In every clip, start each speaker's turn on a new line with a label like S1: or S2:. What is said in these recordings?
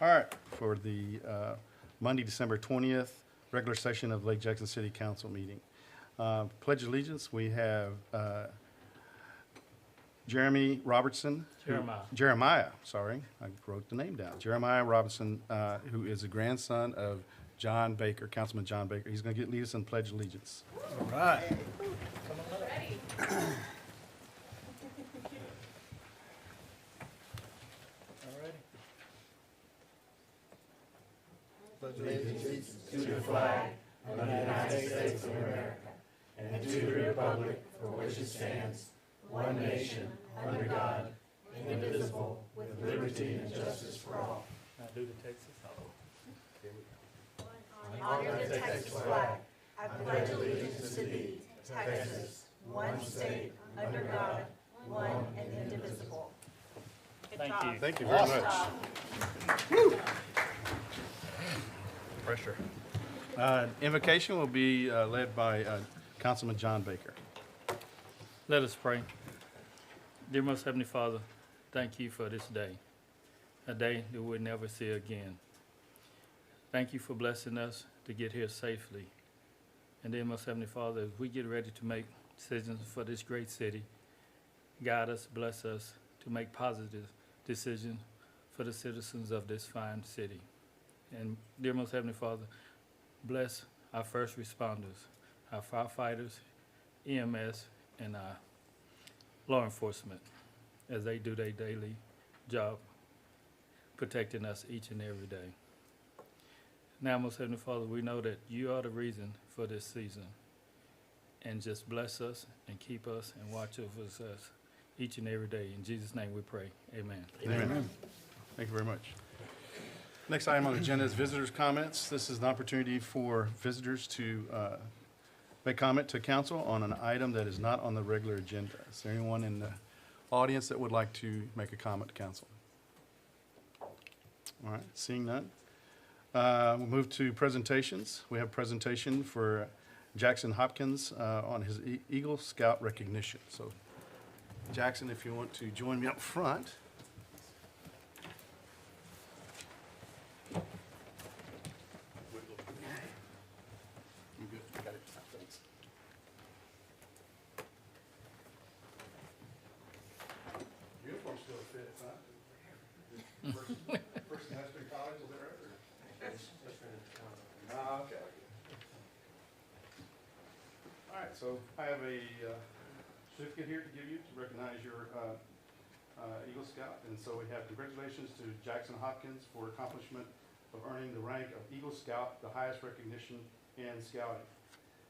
S1: All right, for the Monday, December 20th, regular session of Lake Jackson City Council meeting. Pledge of allegiance, we have Jeremy Robertson. Jeremiah, sorry, I wrote the name down. Jeremiah Robertson, who is a grandson of John Baker, Councilman John Baker. He's going to lead us in Pledge of Allegiance.
S2: All right. Pledge allegiance
S3: to the flag of the United States of America and to the republic for which it stands, one nation, under God, indivisible, with liberty and justice for all.
S2: Now do the Texas.
S3: Honor the Texas flag. I pledge allegiance to thee, Texas, one state, under God, one and indivisible.
S2: Thank you.
S1: Thank you very much. Woo. Pressure. Invocation will be led by Councilman John Baker.
S2: Let us pray. Dear most Heavenly Father, thank you for this day, a day that we'll never see again. Thank you for blessing us to get here safely. And then, most Heavenly Father, as we get ready to make decisions for this great city, guide us, bless us to make positive decisions for the citizens of this fine city. And dear most Heavenly Father, bless our first responders, our firefighters, EMS, and our law enforcement as they do their daily job protecting us each and every day. Now, most Heavenly Father, we know that you are the reason for this season. And just bless us and keep us and watch over us each and every day. In Jesus' name we pray. Amen.
S1: Amen. Thank you very much. Next item on the agenda is visitors' comments. This is an opportunity for visitors to make comment to council on an item that is not on the regular agenda. Is there anyone in the audience that would like to make a comment to council? All right, seeing none. We'll move to presentations. We have a presentation for Jackson Hopkins on his Eagle Scout recognition. So, Jackson, if you want to join me up front. You good? Got it. Thanks. Uniform still fits, huh? First semester in college, is that right? Okay. All right, so I have a certificate here to give you to recognize your Eagle Scout. And so we have congratulations to Jackson Hopkins for accomplishment of earning the rank of Eagle Scout, the highest recognition in scouting.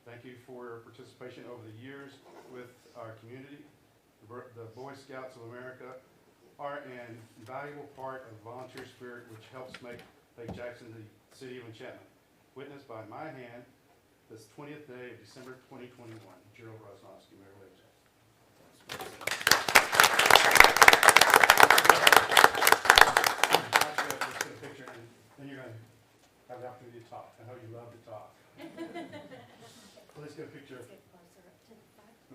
S1: Thank you for your participation over the years with our community. The Boy Scouts of America are an invaluable part of volunteer spirit which helps make Lake Jackson the city of enchantment. Witnessed by my hand this 20th day of December 2021. Gerald Rosnowski, Mayor of Lake Jackson. Let's get a picture and then you're going to have the opportunity to talk. I know you love to talk. Let's get a picture.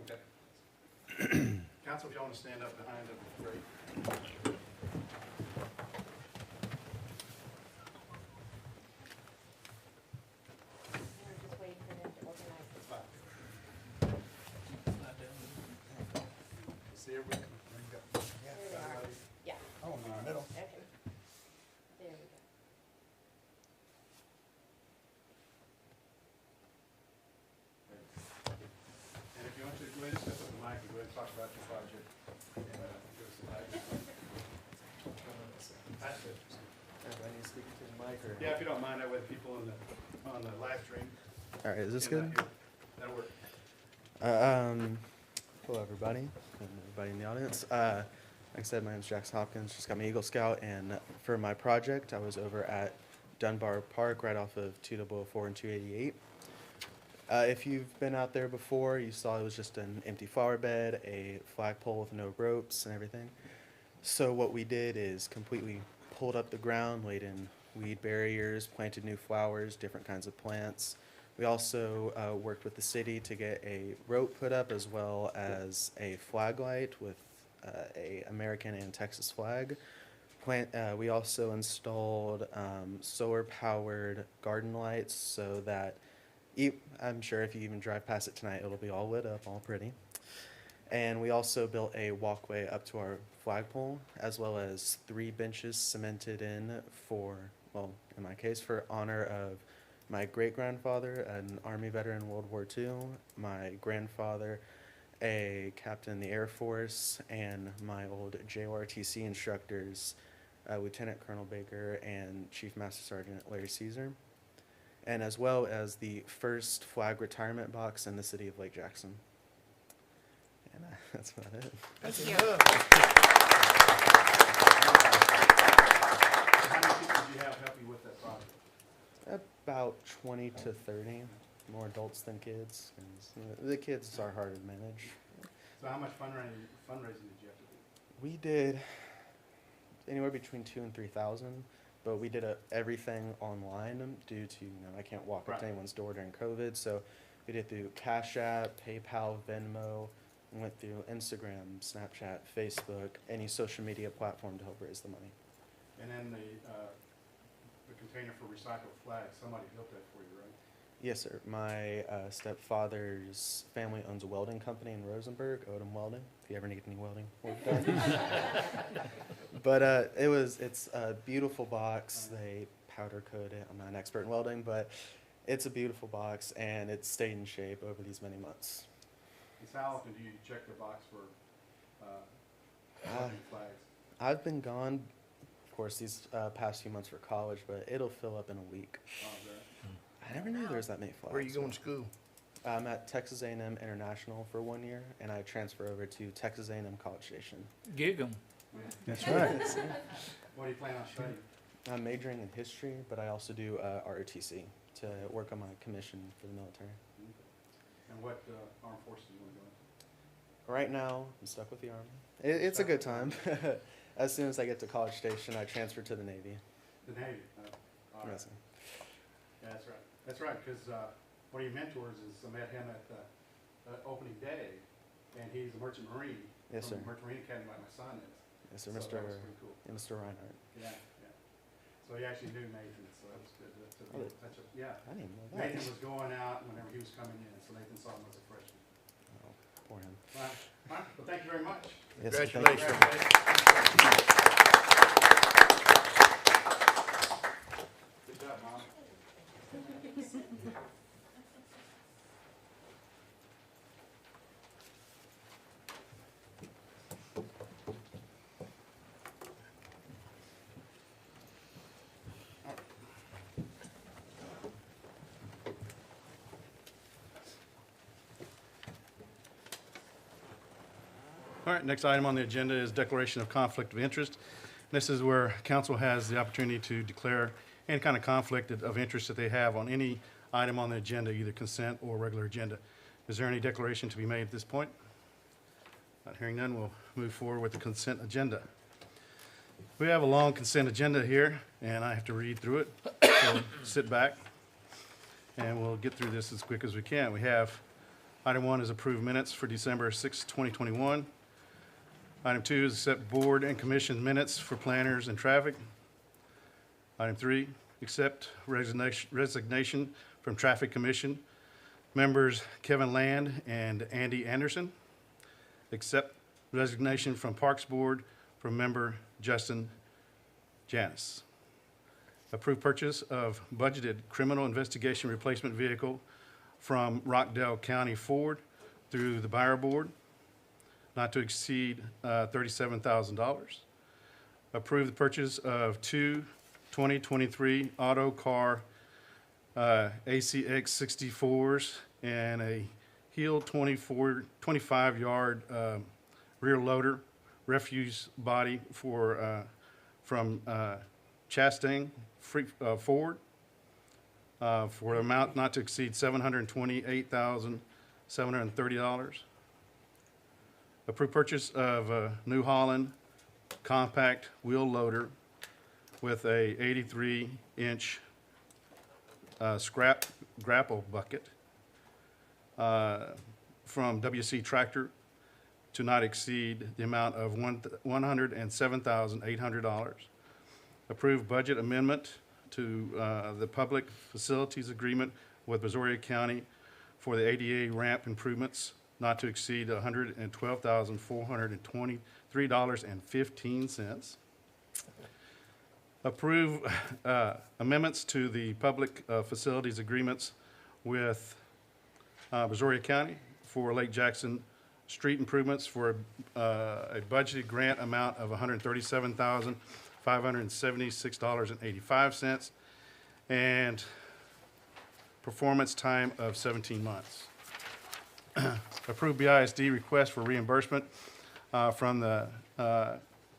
S1: Okay. Council, if y'all want to stand up behind them, great. Talk about your project.
S4: Everybody needs to speak to the mic, or?
S1: Yeah, if you don't mind, that way the people on the live stream.
S4: All right, is this
S1: can,
S4: good?
S1: That'll work.
S4: Hello, everybody, and everybody in the audience. Like I said, my name is Jackson Hopkins. Just got my Eagle Scout, and for my project, I was over at Dunbar Park, right off of 2004 and 288. If you've been out there before, you saw it was just an empty flower bed, a flagpole with no ropes and everything. So what we did is completely pulled up the ground, laid in weed barriers, planted new flowers, different kinds of plants. We also worked with the city to get a rope put up as well as a flag light with a American and Texas flag We also installed solar-powered garden lights so that I'm sure if you even drive past it tonight, it'll be all lit up, all pretty. And we also built a walkway up to our flagpole, as well as 3 benches cemented in for, well, in my case, for honor of my great-grandfather, an Army veteran in World War II, my grandfather, a captain in the Air Force, and my old JORTC instructors, Lieutenant Colonel Baker and Chief Master Sergeant Larry Caesar, and as well as the first flag retirement box in the city of Lake Jackson. And that's about it.
S5: Thank you.
S1: How many people do you have help you with that project?
S4: About 20 to 30, more adults than kids. 'Cause, the kids are harder to manage.
S1: So how much fundraising did you have to do?
S4: We did anywhere between 2,000 and 3,000, but we did everything online due to, I can't walk up to
S1: Right.
S4: anyone's door during COVID, so we did through Cash App, PayPal, Venmo, and went through Instagram, Snapchat, Facebook, any social media platform to help raise the money.
S1: And then the container for recycled flags, somebody built that for you, right?
S4: Yes, sir. My stepfather's family owns a welding company in Rosenberg, Odom Welding, if you ever need any welding work done. But it's a beautiful box. They powder coat it. I'm not an expert in welding, but it's a beautiful box, and it's stayed in shape over these many months.
S1: And how often do you check the box for welding flags?
S4: I've been gone, of course, these past few months for college, but it'll fill up in a week.
S1: Oh, there.
S4: I never knew there was that many flags.
S3: Where are you going to school?
S4: I'm at Texas A&M International for 1 year, and I transfer over to Texas A&M College Station.
S2: Gig 'em.
S3: That's right.
S1: What do you plan on studying?
S4: I'm majoring in history, but I also do ROTC to work on my commission for the military.
S1: And what armed forces do you want to go into?
S4: Right now, I'm stuck with the Army. It's a good time. As soon as I get to College Station, I transfer to the Navy.
S1: The Navy. All right.
S4: Yes, sir.
S1: Yeah, that's right. That's right, because one of your mentors is, I met him at opening day, and he's a merchant marine.
S4: Yes, sir.
S1: From the Merchant Marine Academy, like my son is.
S4: Yes, sir,
S1: So
S4: Mr.
S1: that was pretty cool.
S4: Mr. Reinhardt.
S1: Yeah, yeah. So he actually knew Nathan, so that was good to be
S4: Oh,
S1: in touch with. Yeah.
S4: I didn't know that.
S1: Nathan was going out whenever he was coming in, so Nathan saw him as a freshman.
S4: Oh, poor him.
S1: All right, all right, well, thank you very much.
S4: Yes, sir, thank you.
S3: Congratulations.
S1: Good job, Mom. All right, next item on the agenda is declaration of conflict of interest. This is where council has the opportunity to declare any kind of conflict of interest that they have on any item on the agenda, either consent or regular agenda. Is there any declaration to be made at this point? Not hearing none, we'll move forward with the consent agenda. We have a long consent agenda here, and I have to read through it. So sit back, and we'll get through this as quick as we can. We have, item 1 is approved minutes for December 6, 2021. Item 2 is accept board and commission minutes for planners and traffic. Item 3, accept resignation from Traffic Commission. Members Kevin Land and Andy Anderson. Accept resignation from Parks Board from member Justin Janis. Approve purchase of budgeted criminal investigation replacement vehicle from Rockdale County Ford through the buyer board, not to exceed $37,000. Approve the purchase of 2 2023 auto car ACX 64s and a Heel 25-yard rear loader refuse body from Chastain Ford for an amount not to exceed $728,730. Approved purchase of a New Holland compact wheel loader with a 83-inch scrap grapple bucket from WC Tractor to not exceed the amount of $107,800. Approve budget amendment to the public facilities agreement with Brazoria County for the ADA ramp improvements not to exceed $112,423.15. Approve amendments to the public facilities agreements with Brazoria County for Lake Jackson street improvements for a budgeted grant amount of $137,576.85 and performance time of 17 months. Approve BISD request for reimbursement from the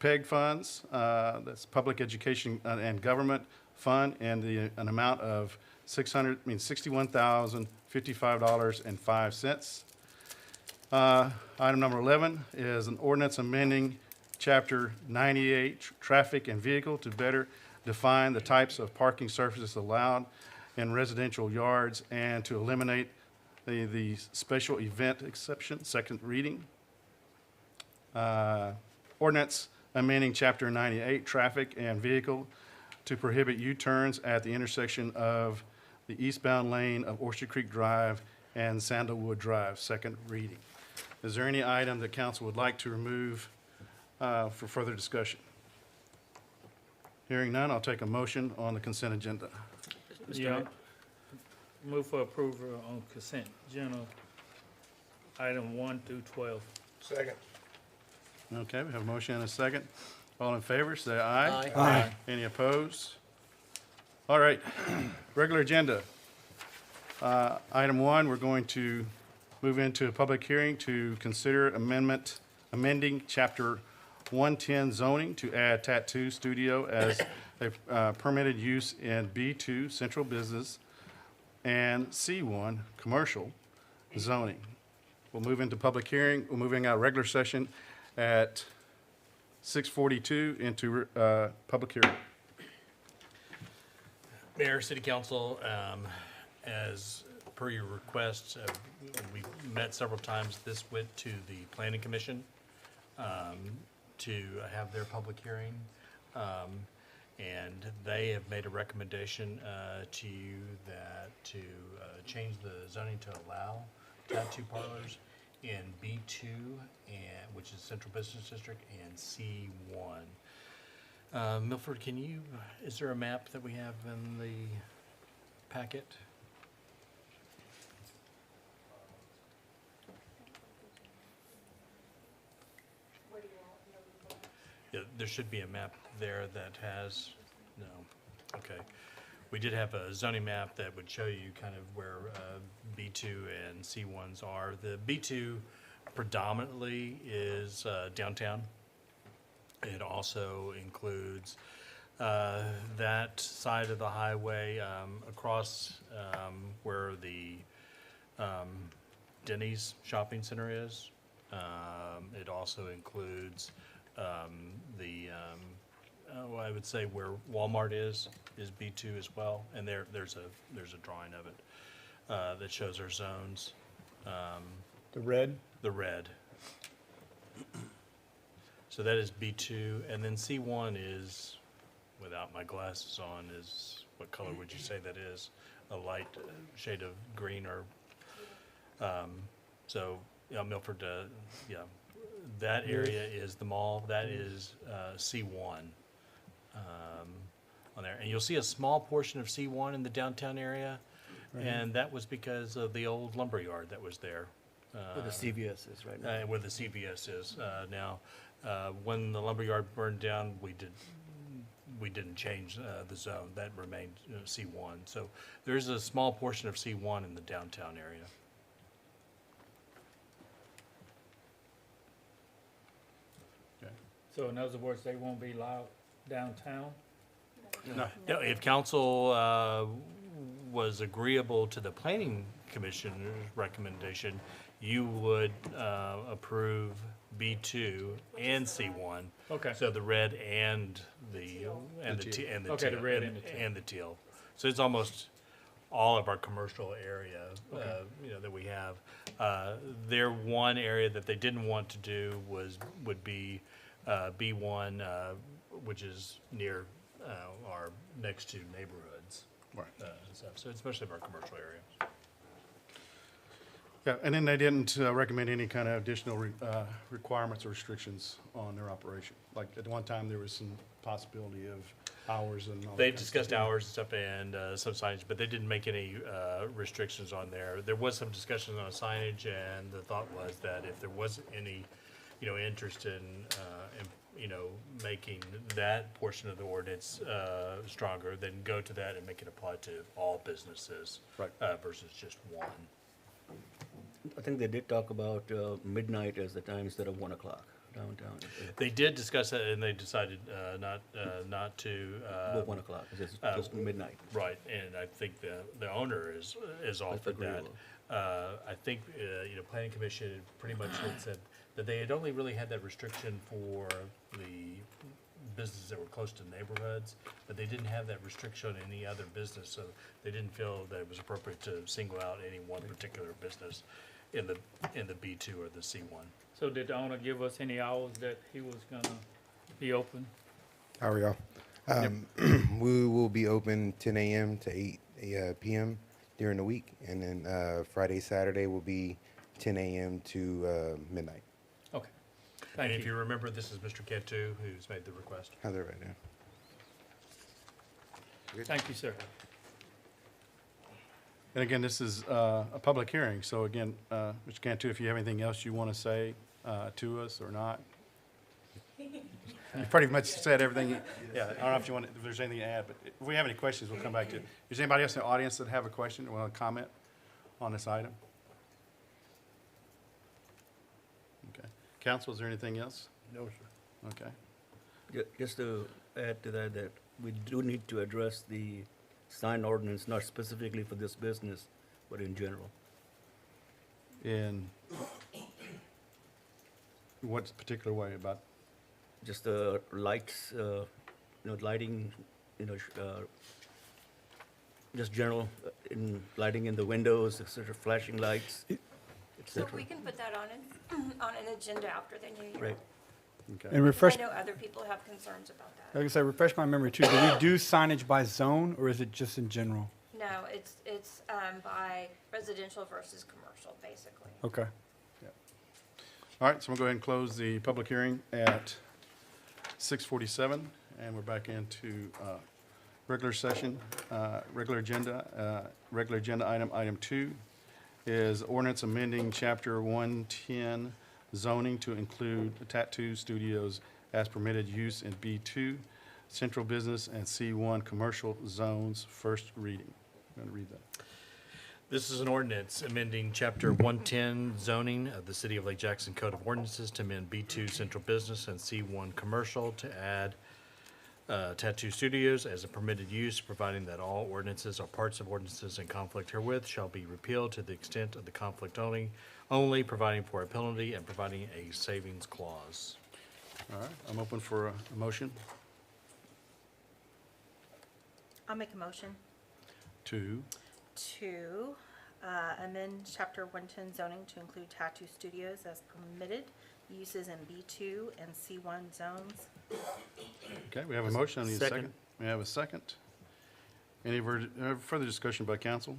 S1: PEG funds, that's Public Education and Government Fund, and an amount of $61,055.05. Item number 11 is an ordinance amending Chapter 98, Traffic and Vehicle, to better define the types of parking surfaces allowed in residential yards and to eliminate the special event exception, second reading. Ordinance amending Chapter 98, Traffic and Vehicle, to prohibit U-turns at the intersection of the eastbound lane of Orchard Creek Drive and Sandalwood Drive, second reading. Is there any item that council would like to remove for further discussion? Hearing none, I'll take a motion on the consent agenda. Mr.
S2: Yeah.
S1: Mayor?
S2: Move for approval on consent agenda, item 1 through 12.
S3: Second.
S1: Okay, we have a motion and a second. All in favor, say aye.
S3: Aye.
S1: Any opposed? All right, regular agenda. Item 1, we're going to move into a public hearing to consider amending Chapter 110 zoning to add tattoo studio as a permitted use in B2 Central Business and C1 Commercial zoning. We'll move into public hearing. We're moving out of regular session at 6:42 into public hearing.
S5: Mayor, City Council, as per your request, we met several times. This went to the Planning Commission to have their public hearing. And they have made a recommendation to you to change the zoning to allow tattoo parlors in B2, which is Central Business District, and C1. Milford, is there a map that we have in the packet? Yeah, there should be a map there that has, no, okay. We did have a zoning map that would show you kind of where B2 and C1s are. The B2 predominantly is downtown. It also includes that side of the highway across where the Denny's shopping center is. It also includes I would say where Walmart is B2 as well, and there's a drawing of it that shows our zones.
S3: The red?
S5: The red. So that is B2, and then C1 is, without my glasses on, is, what color would you say that is? A light shade of green or, so, yeah, Milford, yeah. That area is the mall, that is C1 on there. And you'll see a small portion of C1 in the downtown area, and that was because of the old lumber yard that was there.
S3: Where the CVS is right now.
S5: Where the CVS is now. When the lumber yard burned down, we didn't change the zone. That remained C1. So there's a small portion of C1 in the downtown area.
S2: So in other words, they won't be allowed downtown?
S1: No.
S5: Now, if council was agreeable to the planning commission's recommendation, you would approve B2 and C1.
S2: Okay.
S5: So the red and the
S1: teal.
S2: Okay, the
S5: teal,
S2: red and the teal.
S5: and the teal. So it's almost all of our commercial area,
S2: Okay.
S5: that we have. Their one area that they didn't want to do would be B1, which is near are next to neighborhoods.
S1: Right.
S5: And stuff, so it's mostly of our commercial areas.
S1: Yeah, and then they didn't recommend any kind of additional requirements or restrictions on their operation. Like at one time, there was some possibility of hours and all that
S5: They
S1: kind of
S5: discussed
S1: stuff.
S5: hours and stuff and some signage, but they didn't make any restrictions on there. There was some discussion on signage, and the thought was that if there wasn't any, interest in making that portion of the ordinance stronger, then go to that and make it apply to all businesses.
S1: Right.
S5: Versus just one.
S3: I think they did talk about midnight as the time instead of 1 o'clock downtown.
S5: They did discuss that, and they decided not to.
S3: About 1 o'clock, it's just midnight.
S5: Right, and I think the owner is all
S3: That's
S5: for that.
S3: agreeable.
S5: I think, planning commission pretty much had said that they had only really had that restriction for the businesses that were close to neighborhoods, but they didn't have that restriction on any other business, so they didn't feel that it was appropriate to single out any one particular business in the B2 or the C1.
S2: So did the owner give us any hours that he was gonna be open?
S6: How are y'all? We will be open 10 a.m. to 8 p.m. during the week, and then Friday, Saturday will be 10 a.m. to midnight.
S2: Okay,
S5: And
S2: thank
S5: if
S2: you.
S5: you remember, this is Mr. Cantu who's made the request.
S6: How's that right now?
S2: Thank you, sir.
S1: And again, this is a public hearing, so again, Mr. Cantu, if you have anything else you want to say to us or not? You pretty much said everything. Yeah, I don't know if you want, if there's anything to add, but if we have any questions, we'll come back to it. Is anybody else in the audience that have a question or want to comment on this item? Okay. Council, is there anything else?
S3: No, sir.
S1: Okay.
S3: Just to add to that, that we do need to address the sign ordinance, not specifically for this business, but in general.
S1: In what particular way about?
S3: Just the lights, lighting, just general, lighting in the windows, sort of flashing lights, et
S7: So
S3: cetera.
S7: we can put that on an agenda after the new year.
S3: Right.
S1: Okay.
S8: And
S7: Because
S8: refresh,
S7: I know other people have concerns about
S8: like I
S7: that.
S8: said, refresh my memory too. Do we do signage by zone or is it just in general?
S7: No, it's by residential versus commercial, basically.
S8: Okay.
S1: All right, so we'll go ahead and close the public hearing at 6:47, and we're back into regular session, regular agenda item 2 is ordinance amending chapter 110 zoning to include tattoo studios as permitted use in B2, central business and C1 commercial zones, first reading. I'm going to read that.
S5: This is an ordinance amending Chapter 110 zoning of the City of Lake Jackson Code of Ordinances to amend B2 Central Business and C1 Commercial to add tattoo studios as a permitted use, providing that all ordinances or parts of ordinances in conflict herewith shall be repealed to the extent of the conflict only providing for a penalty and providing a savings clause.
S1: All right, I'm open for a motion
S7: I'll make a motion
S1: to,
S7: to amend chapter 110 zoning to include tattoo studios as permitted uses in B2 and C1 zones.
S1: okay, we have a motion, I need a second.
S3: Second.
S1: We have a second. Any further discussion by council?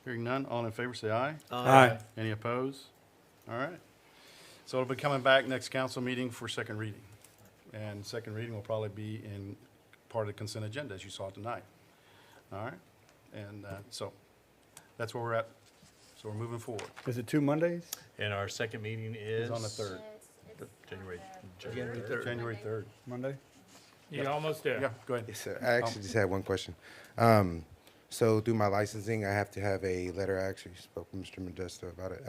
S1: Hearing none, all in favor say aye.
S8: Aye.
S1: Any opposed? All right. So it'll be coming back next council meeting for second reading. And second reading will probably be in part of the consent agenda, as you saw tonight. All right? And so that's where we're at. So we're moving forward.
S8: Is it 2 Mondays?
S5: And our second meeting
S1: It's
S5: is
S1: on the 3rd,
S5: January.
S3: January 3rd.
S1: January 3rd.
S8: Monday?
S2: You're almost there.
S1: Yeah, go ahead.
S6: Yes, sir. I actually just had one question. So through my licensing, I have to have a letter. I actually spoke with Mr. Modesto about it.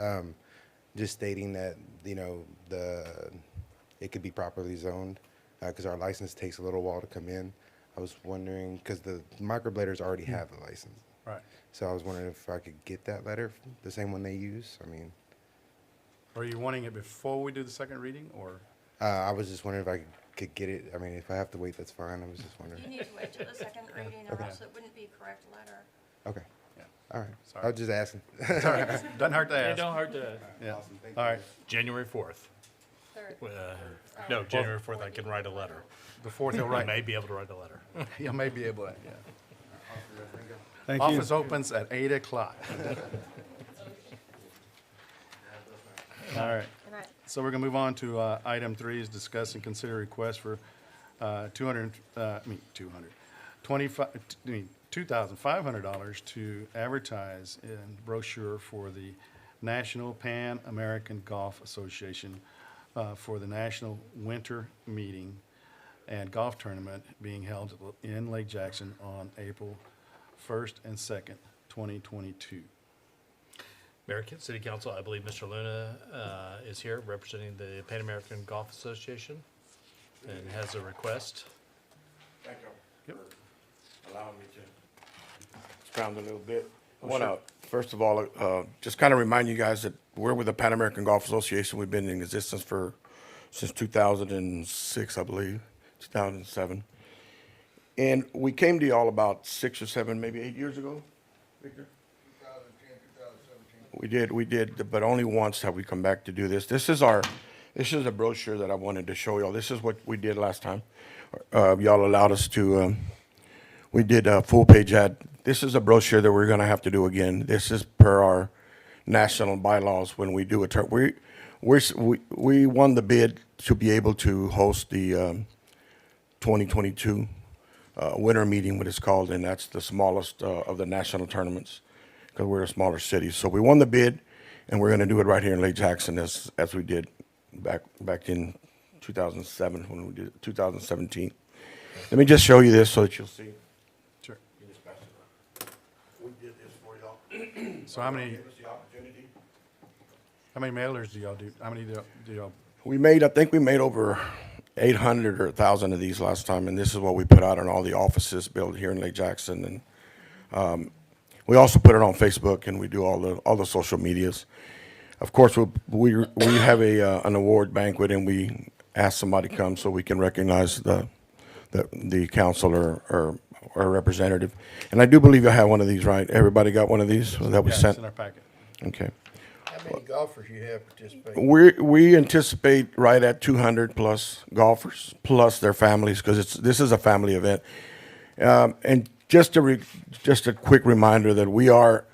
S6: Just stating that, it could be properly zoned, because our license takes a little while to come in. I was wondering, because the microbladers already have a license.
S1: Right.
S6: So I was wondering if I could get that letter, the same one they use. I mean,
S1: Are you wanting it before we do the second reading, or?
S6: I was just wondering if I could get it. I mean, if I have to wait, that's fine. I was just
S7: You
S6: wondering.
S7: need to wait till the second reading or
S1: Okay.
S7: else it wouldn't be a correct letter.
S6: Okay.
S1: Yeah.
S6: All right.
S1: Sorry.
S6: I was just asking.
S1: Doesn't hurt to
S2: It
S1: ask.
S2: don't hurt to,
S1: Yeah. All right.
S5: January 4th.
S7: 3rd.
S5: No, January 4th, I can write a letter.
S1: The 4th, he'll
S5: I
S1: write.
S5: may be able to write a letter.
S1: You may be able to, yeah.
S8: Thank you.
S1: Office opens at 8 o'clock. All right.
S7: Good night.
S1: So we're going to move on to item 3 is discuss and consider request for $2,500 to advertise in brochure for the National Pan American Golf Association for the National Winter Meeting and Golf Tournament being held in Lake Jackson on April 1st and 2nd, 2022.
S5: Mayor, City Council, I believe Mr. Luna is here representing the Pan American Golf Association and has a request.
S3: Thank you
S1: Yep.
S3: for allowing me to expound a little bit. I want to, first of all, just kind of remind you guys that we're with the Pan American Golf Association. We've been in existence since 2006, I believe, 2007. And we came to y'all about 6 or 7, maybe 8 years ago, Victor? 2010, 2017. We did, but only once have we come back to do this. This is a brochure that I wanted to show y'all. This is what we did last time. Y'all allowed us to, we did a full page ad. This is a brochure that we're gonna have to do again. This is per our national bylaws when we do a we won the bid to be able to host the 2022 winter meeting, what it's called, and that's the smallest of the national tournaments because we're a smaller city. So we won the bid, and we're going to do it right here in Lake Jackson as we did back in 2007 when we did it, 2017. Let me just show you this so that you'll see.
S1: Sure.
S3: You just pass it around. We did this for y'all.
S1: So how many
S3: Give us the opportunity.
S1: mailers do y'all do? How many do y'all?
S3: I think we made over 800 or 1,000 of these last time, and this is what we put out in all the offices built here in Lake Jackson. And we also put it on Facebook, and we do all the social medias. Of course, we have an award banquet, and we ask somebody to come so we can recognize the council or representative. And I do believe I have one of these, right? Everybody got one of these that we
S1: Yeah,
S3: sent?
S1: it's in our packet.
S3: Okay.
S9: How many golfers you have participating?
S3: We anticipate right at 200 plus golfers, plus their families, because this is a family event. And just a quick reminder that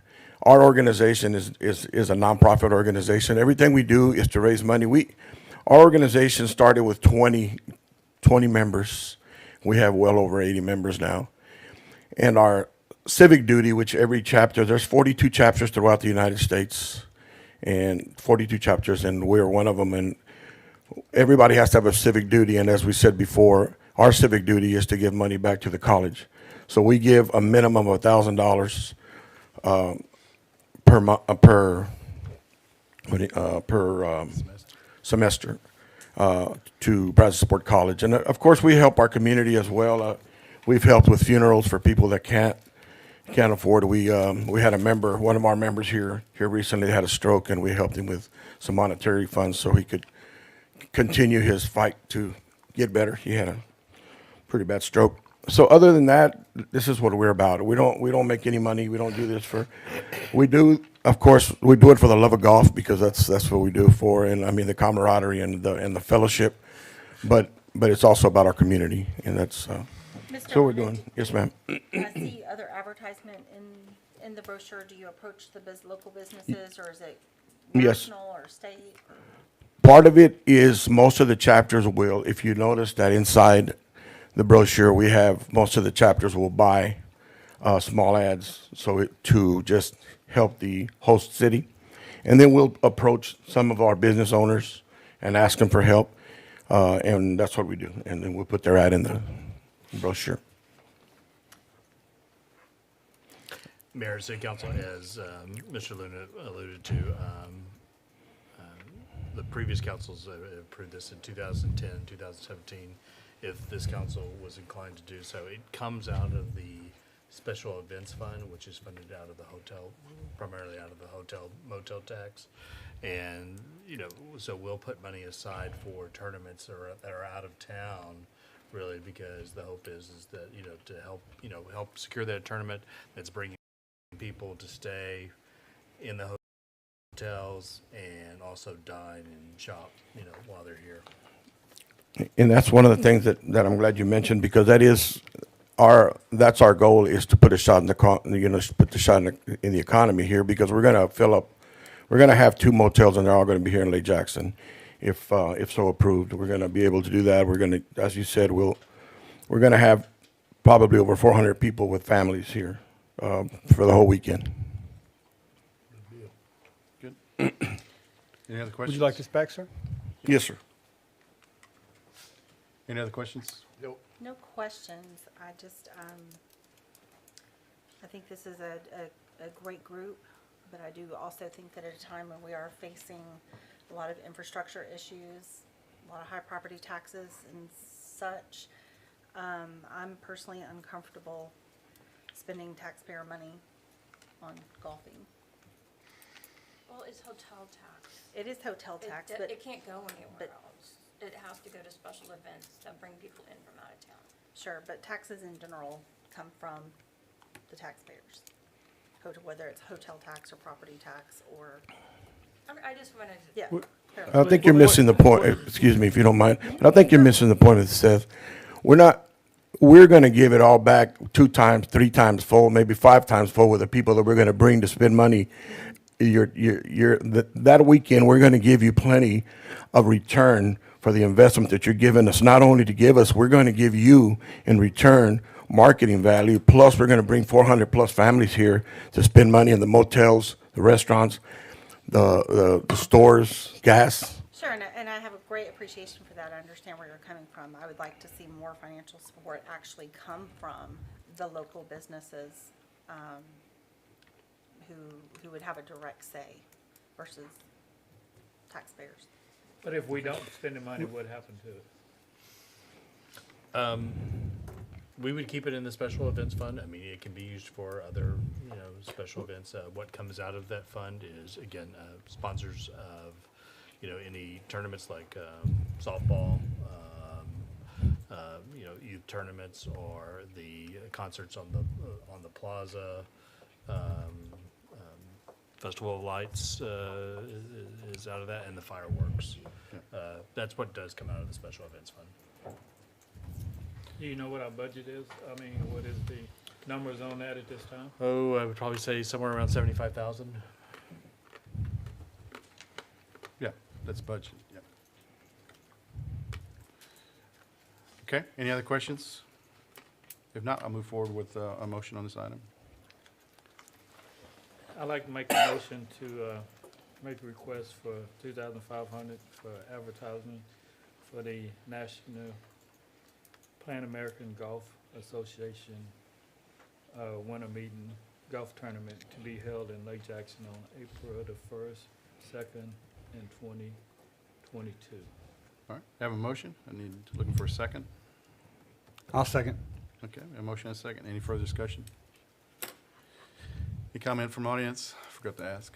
S3: our organization is a nonprofit organization. Everything we do is to raise money. Our organization started with 20 members. We have well over 80 members now. And our civic duty, which every chapter, there's 42 chapters throughout the United States, and 42 chapters, and we're one of them. And everybody has to have a civic duty. And as we said before, our civic duty is to give money back to the college. So we give a minimum of $1,000 per semester to Brazos Sport College. And of course, we help our community as well. We've helped with funerals for people that can't afford. We had one of our members here recently had a stroke, and we helped him with some monetary funds so he could continue his fight to get better. He had a pretty bad stroke. So other than that, this is what we're about. We don't make any money. We don't do this of course, we do it for the love of golf, because that's what we do it for, and I mean the camaraderie and the fellowship. But it's also about our community, and that's
S7: Mr.
S3: what we're
S7: Luna,
S3: doing. Yes, ma'am.
S7: As the other advertisement in the brochure, do you approach the local businesses, or is it
S3: Yes.
S7: national or state?
S3: Part of it is most of the chapters will, if you notice that inside the brochure, we have most of the chapters will buy small ads to just help the host city. And then we'll approach some of our business owners and ask them for help. And that's what we do. And then we'll put their ad in the brochure.
S5: Mayor, City Council, as Mr. Luna alluded to, the previous councils approved this in 2010, 2017. If this council was inclined to do so, it comes out of the special events fund, which is funded out of the hotel, primarily out of the hotel motel tax. And, so we'll put money aside for tournaments that are out of town, really, because the hope is that, to help secure that tournament that's bringing people to stay in the hotel hotels and also dine and shop, you know, while they're here.
S10: And that's one of the things that I'm glad you mentioned, because that's our goal, is to put a shot in put the shot in the economy here, because we're gonna have 2 motels, and they're all gonna be here in Lake Jackson, if so approved. We're gonna be able to do that. We're gonna, as you said, we're gonna have probably over 400 people with families here, for the whole weekend.
S1: Good. Any other questions?
S8: Would you like this back, sir?
S10: Yes, sir.
S1: Any other questions?
S9: Nope.
S7: No questions. I just, I think this is a great group, but I do also think that at a time when we are facing a lot of infrastructure issues, a lot of high property taxes and such, I'm personally uncomfortable spending taxpayer money on golfing.
S11: Well, it's hotel tax.
S7: It is hotel tax, but
S11: It can't go anywhere
S7: but-
S11: else. It has to go to special events that bring people in from out of town.
S7: sure, but taxes in general come from the taxpayers. Whether it's hotel tax or property tax or,
S11: I just wanted to.
S7: yeah. fair
S10: I think you're missing the point, excuse me if you don't mind, but I think you're missing the point of Seth. We're gonna give it all back 2 times, 3 times full, maybe 5 times full with the people that we're gonna bring to spend money. That weekend, we're gonna give you plenty of return for the investment that you're giving us. Not only to give us, we're gonna give you in return marketing value, plus we're gonna bring 400 plus families here to spend money in the motels, the restaurants, the stores, gas.
S7: Sure, and I have a great appreciation for that. I understand where you're coming from. I would like to see more financial support actually come from the local businesses, who would have a direct say versus taxpayers.
S2: But if we don't spend the money, what happened to it?
S5: We would keep it in the special events fund. I mean, it can be used for other, you know, special events. What comes out of that fund is, again, sponsors of, you know, any tournaments like softball, you know, youth tournaments, or the concerts on the plaza. Festival of Lights is out of that, and the fireworks. That's what does come out of the special events fund.
S2: Do you know what our budget is? I mean, what is the numbers on that at this time?
S5: Oh, I would probably say somewhere around 75,000.
S1: Yeah, that's budget, yeah. Okay, any other questions? If not, I'll move forward with a motion on this item.
S2: I'd like to make a motion to make a request for $2,500 for advertisement for the National Pan American Golf Association winter meeting golf tournament to be held in Lake Jackson on April the 1st, 2nd, and 2022.
S1: All right, I have a motion. Looking for a second.
S8: I'll second.
S1: Okay, a motion and a second. Any further discussion? Any comment from audience? Forgot to ask.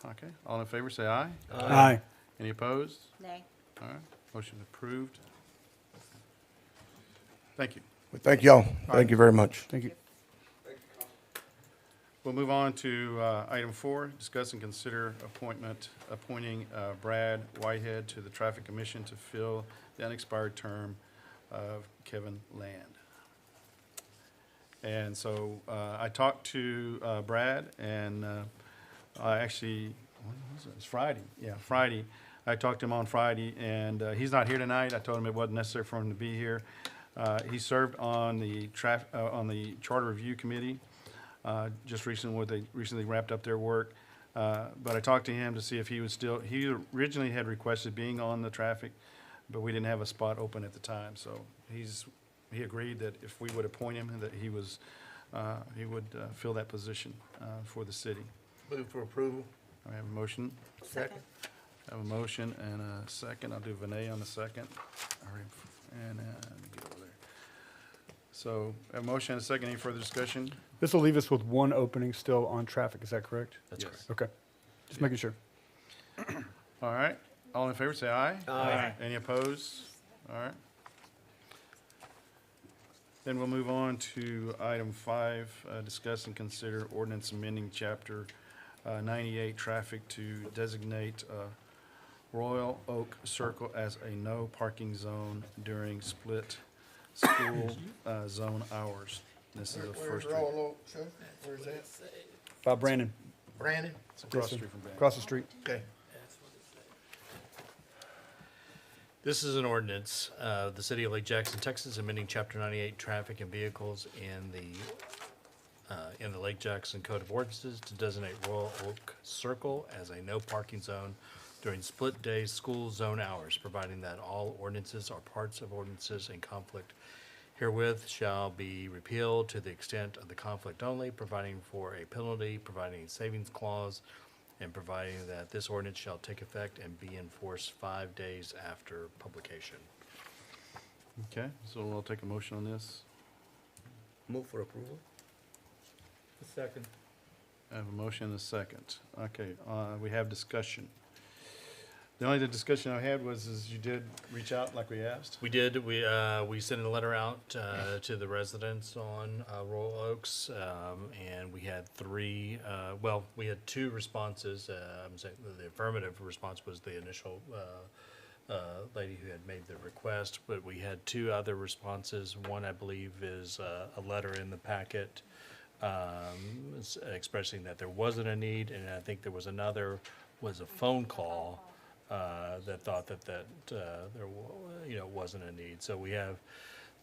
S1: Okay, all in favor, say aye.
S8: Aye.
S1: Any opposed?
S7: Nay.
S1: All right, motion approved. Thank you.
S10: Thank y'all. Thank you very much.
S8: Thank you.
S1: We'll move on to item 4, discuss and consider appointing Brad Whitehead to the Traffic Commission to fill the unexpired term of Kevin Land. And so I talked to Brad, and I actually, when was it? It was Friday. Yeah, Friday. I talked to him on Friday, and he's not here tonight. I told him it wasn't necessary for him to be here. He served on the Charter Review Committee just recently, they recently wrapped up their work. But I talked to him to see if he originally had requested being on the traffic, but we didn't have a spot open at the time. So he agreed that if we would appoint him, that he would fill that position for the city.
S9: Move for approval.
S1: I have a motion.
S7: Second.
S1: I have a motion and a second. I'll do Vinay on the second. All right, and let me get over there. So a motion and a second. Any further discussion?
S8: This will leave us with 1 opening still on traffic, is that correct?
S5: That's
S1: Yes.
S5: correct.
S8: Okay. Just making sure.
S1: All right. All in favor, say aye.
S2: Aye.
S1: Any opposed? All right. Then we'll move on to item 5, discuss and consider ordinance amending chapter 98 traffic to designate Royal Oak Circle as a no parking zone during split school zone hours. This is a
S9: Where's
S1: first read.
S9: Royal Oak, sir? Where's that?
S8: By Brandon,
S9: Brandon?
S1: It's across
S8: Yes,
S1: the
S8: sir.
S1: street from Banquet.
S8: across the street.
S9: Okay.
S5: This is an ordinance, the city of Lake Jackson, Texas, amending chapter 98 traffic and vehicles in the Lake Jackson Code of Ordinances to designate Royal Oak Circle as a no parking zone during split day school zone hours, providing that all ordinances or parts of ordinances in conflict herewith shall be repealed to the extent of the conflict only, providing for a penalty, providing a savings clause, and providing that this ordinance shall take effect and be enforced 5 days after publication.
S1: Okay, so we'll take a motion on this.
S3: Move for approval.
S2: Second.
S1: I have a motion and a second. Okay, we have discussion. The only discussion I had was, is you did reach out like we asked?
S5: We did, we sent a letter out to the residents on Royal Oaks, and we had we had 2 responses. I'm saying the affirmative response was the initial lady who had made the request, but we had 2 other responses. One, I believe, is a letter in the packet expressing that there wasn't a need, and I think there was another, was a phone call that thought that there wasn't a need. So we have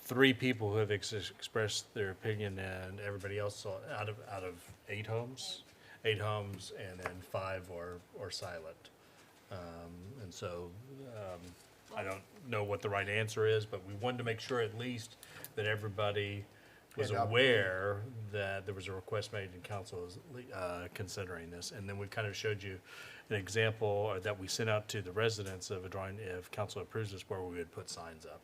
S5: 3 people who have expressed their opinion, and everybody else saw out of 8 homes, and then 5 are silent. And so I don't know what the right answer is, but we wanted to make sure at least that everybody was aware that there was a request made and council is considering this. And then we kind of showed you an example that we sent out to the residents of a drawing, if council approves this, where we would put signs up.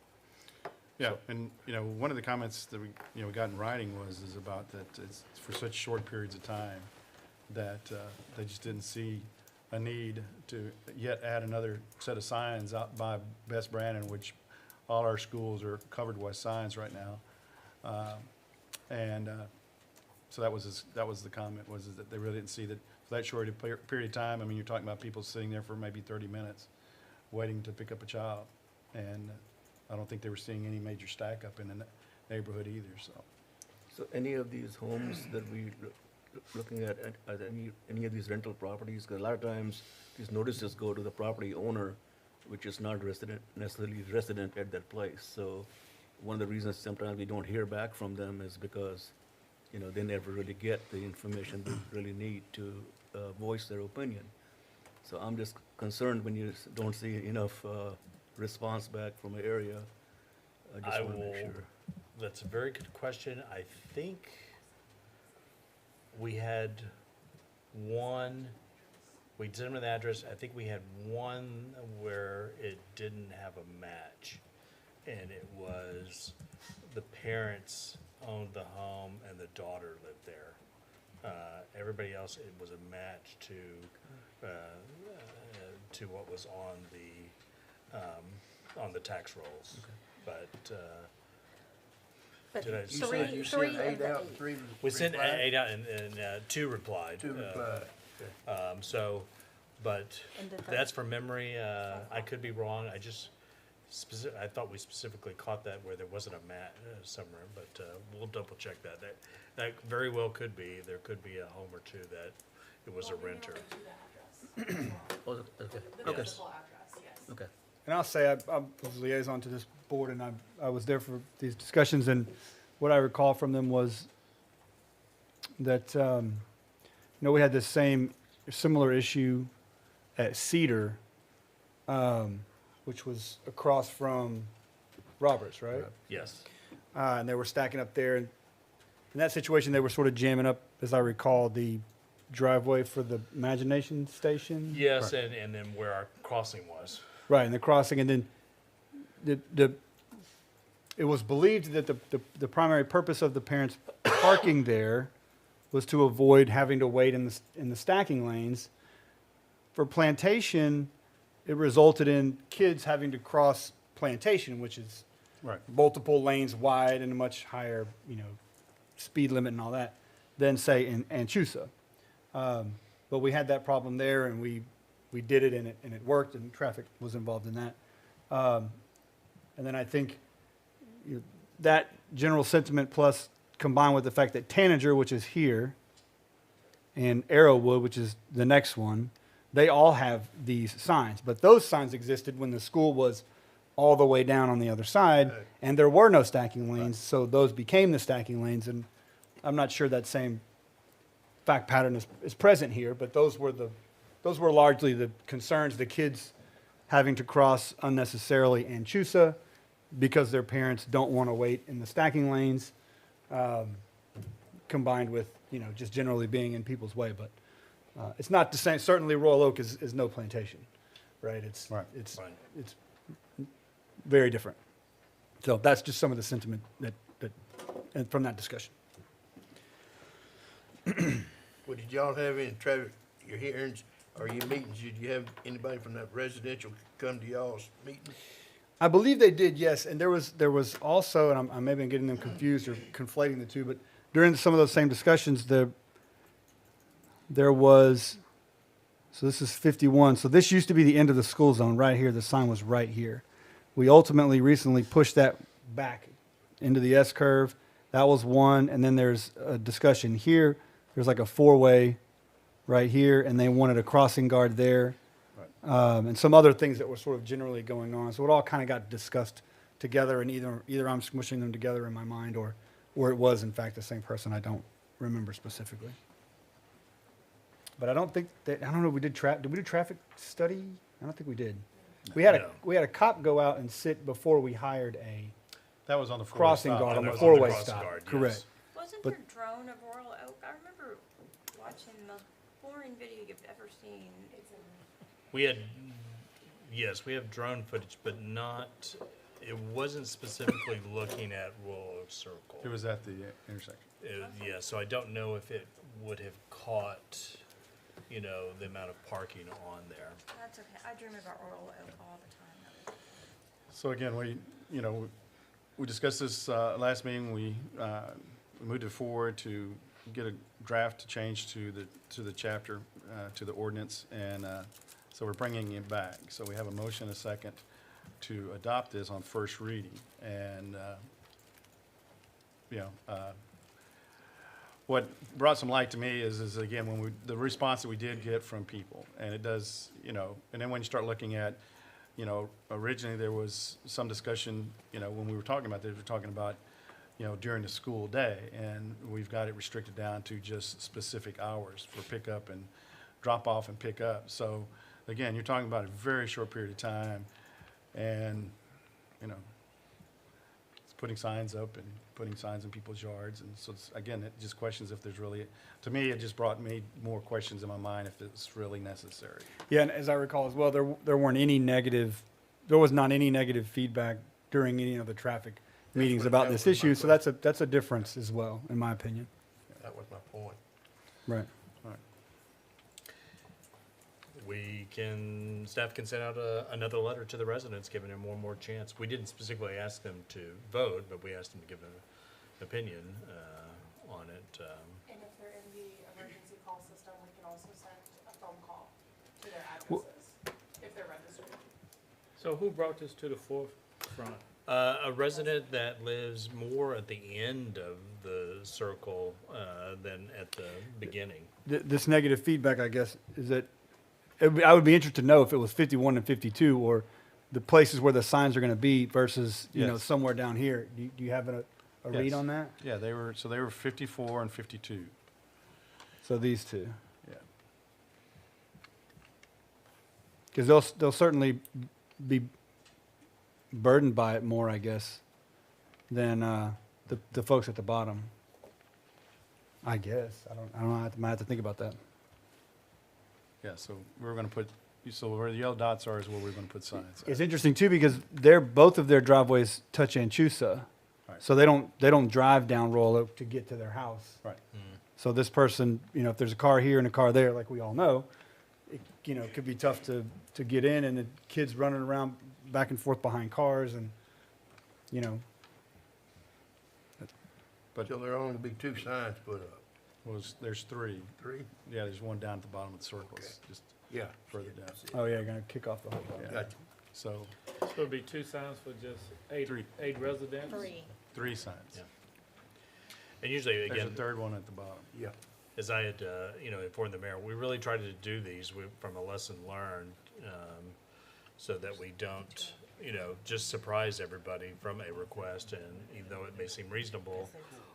S1: Yeah, and, one of the comments that we got in writing is about that it's for such short periods of time that they just didn't see a need to yet add another set of signs out by Best Brandon, which all our schools are covered with signs right now. So that was the comment, was that they really didn't see that for that short a period of time. I mean, you're talking about people sitting there for maybe 30 minutes waiting to pick up a child. And I don't think they were seeing any major stack up in the neighborhood either, so.
S3: So any of these homes that we looking at, are there any of these rental properties? Because a lot of times these notices go to the property owner, which is not necessarily resident at that place. So one of the reasons sometimes we don't hear back from them is because, they never really get the information they really need to voice their opinion. So I'm just concerned when you don't see enough response back from an area. I just want to make sure.
S5: That's a very good question. I think we had one, we sent them an address. I think we had one where it didn't have a match. And it was the parents owned the home and the daughter lived there. Everybody else, it was a match to what was on the tax rolls.
S3: Okay.
S7: But
S5: Did I-
S9: You
S7: three,
S9: said you
S7: three
S9: sent
S7: of
S9: 8
S7: the
S9: out,
S7: 8.
S9: 3
S5: We sent
S9: replied?
S5: 8 out and 2 replied.
S9: 2 replied.
S5: But
S7: And the
S5: that's from memory. I could be wrong. I thought we specifically caught that where there wasn't a mat somewhere, but we'll double check that. That very well could be. There could be a home or 2 that it was a renter.
S3: Oh, okay. Okay. Okay.
S8: And I'll say, I was liaison to this board, and I was there for these discussions, and what I recall from them was that, we had this similar issue at Cedar, which was across from Roberts, right?
S5: Yes.
S8: And they were stacking up there. And in that situation, they were sort of jamming up, as I recall, the driveway for the Imagination Station.
S5: Yes, and then where our crossing was.
S8: Right, and the crossing, and then it was believed that the primary purpose of the parents parking there was to avoid having to wait in the stacking lanes. For Plantation, it resulted in kids having to cross Plantation, which is
S1: Right.
S8: multiple lanes wide and a much higher, speed limit and all that, than say in Anchusa. But but we had that problem there, and we did it, and it worked, and traffic was involved in that. And then I think that general sentiment plus combined with the fact that Tanager, which is here, and Arrowwood, which is the next one, they all have these signs. But those signs existed when the school was all the way down on the other side, and there were no stacking lanes, so those became the stacking lanes. And I'm not sure that same fact pattern is present here, but those were largely the concerns, the kids having to cross unnecessarily Anchusa because their parents don't want to wait in the stacking lanes, combined with, just generally being in people's way. But it's not the same. Certainly Royal Oak is no plantation, right? It's very different. So that's just some of the sentiment that and from that discussion.
S9: Well, did y'all have any traffic, your hearings or your meetings? Did you have anybody from that residential come to y'all's meeting?
S8: I believe they did, yes. And there was also, and I'm maybe getting them confused or conflating the two, but during some of those same discussions, there was, so this is 51. So this used to be the end of the school zone right here. The sign was right here. We ultimately recently pushed that back into the S curve. That was one. And then there's a discussion here. There's like a four-way right here, and they wanted a crossing guard there. And some other things that were sort of generally going on. So it all kind of got discussed together, and either I'm smushing them together in my mind, or it was in fact the same person. I don't remember specifically. But I don't think that, I don't know. Did we do traffic study? I don't think we did. We had a cop go out and sit before we hired a
S1: That was on the
S8: crossing
S1: stop.
S8: guard on
S5: That
S8: the
S5: was on the
S8: four-way
S5: crossing
S8: stop.
S5: guard, yes.
S8: Correct.
S11: Wasn't
S8: But-
S11: there drone of Royal Oak? I remember watching the most boring video you've ever seen.
S5: We have drone footage, but it wasn't specifically looking at Royal Oak Circle.
S1: It was at the intersection.
S5: Yeah, so I don't know if it would have caught, the amount of parking on there.
S11: That's okay. I dream about Royal Oak all the time.
S1: So again, we discussed this last meeting. We moved it forward to get a draft to change to the chapter, to the ordinance, and so we're bringing it back. So we have a motion, a second, to adopt this on first reading. And what brought some light to me is again, the response that we did get from people, and it does, and then when you start looking at, originally there was some discussion, when we were talking about this, we were talking about, during the school day, and we've got it restricted down to just specific hours for pickup and drop off and pick up. So again, you're talking about a very short period of time, and, it's putting signs up and putting signs in people's yards. And so again, it just questions if there's really, to me, it just brought me more questions in my mind if it's really necessary.
S8: Yeah, and as I recall as well, there was not any negative feedback during any of the traffic meetings
S9: what-
S8: about
S9: that
S8: this
S9: was my
S8: issue. So that's a difference as well, in my opinion.
S9: That was my point.
S8: Right.
S5: Staff can send out another letter to the residents, giving them one more chance. We didn't specifically ask them to vote, but we asked them to give an opinion on it.
S12: And if they're in the emergency call system, we can also send a phone call to their addresses if they're registered.
S2: So who brought this to the forefront?
S5: A resident that lives more at the end of the circle than at the beginning.
S8: This negative feedback, I guess, is that I would be interested to know if it was 51 and 52, or the places where the signs are going to be versus
S1: Yes.
S8: somewhere down here. Do you have a read
S1: Yes.
S8: on that?
S1: Yeah, they were 54 and 52.
S8: So these two,
S1: Yeah.
S8: because they'll certainly be burdened by it more, I guess, than the folks at the bottom. I guess I don't know. I might have to think about that.
S1: Yeah, so we're going to put, so where the yellow dots are is where we're going to put signs.
S8: It's interesting too because both of their driveways touch Anchusa,
S1: Right.
S8: so they don't drive down Royal Oak to get to their house.
S1: Right.
S8: So this person, if there's a car here and a car there, like we all know, it could be tough to get in, and the kids running around back and forth behind cars, and
S1: But
S9: So there'll only be two signs put up.
S1: There's three.
S9: Three?
S1: Yeah, there's one down at the bottom of the circle,
S9: Okay.
S1: it's just
S9: Yeah.
S1: further down.
S8: Oh, yeah, you're gonna kick off the whole thing.
S1: Yeah.
S9: Gotcha.
S1: So,
S2: So it'll be 2 signs for just eight residents?
S7: 3.
S1: 3 signs.
S5: Yeah. And usually,
S1: There's a
S5: again,
S1: third one at the bottom.
S9: Yeah.
S5: as I had, informed the mayor, we really tried to do these from a lesson learned, so that we don't, just surprise everybody from a request, and even though it may seem reasonable,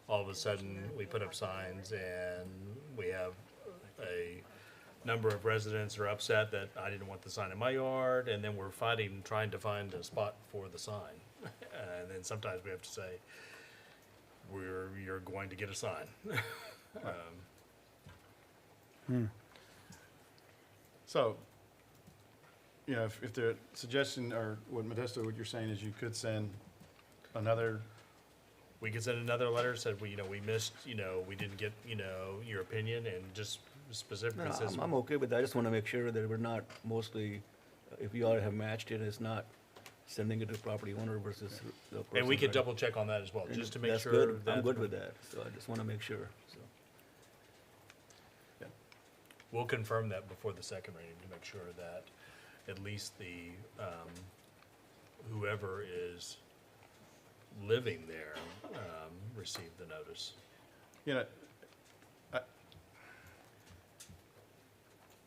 S5: all of a sudden, we put up signs and we have a number of residents are upset that I didn't want the sign in my yard, and then we're fighting, trying to find a spot for the sign. And then sometimes we have to say, you're going to get a sign.
S1: So, if the suggestion, or what Modesto, what you're saying is you could send another,
S5: We could send another letter, said, we missed, we didn't get, your opinion, and just specifically
S3: No,
S5: says.
S3: I'm okay with that. I just want to make sure that we're not mostly, if you all have matched it, it's not sending it to the property owner versus the person.
S5: And we could
S3: right?
S5: double check on that as well,
S3: And
S5: just to make
S3: that's
S5: sure
S3: good.
S5: that.
S3: I'm good with that, so I just want to make sure, so.
S5: We'll confirm that before the second reading to make sure that at least the, whoever is living there, received the notice.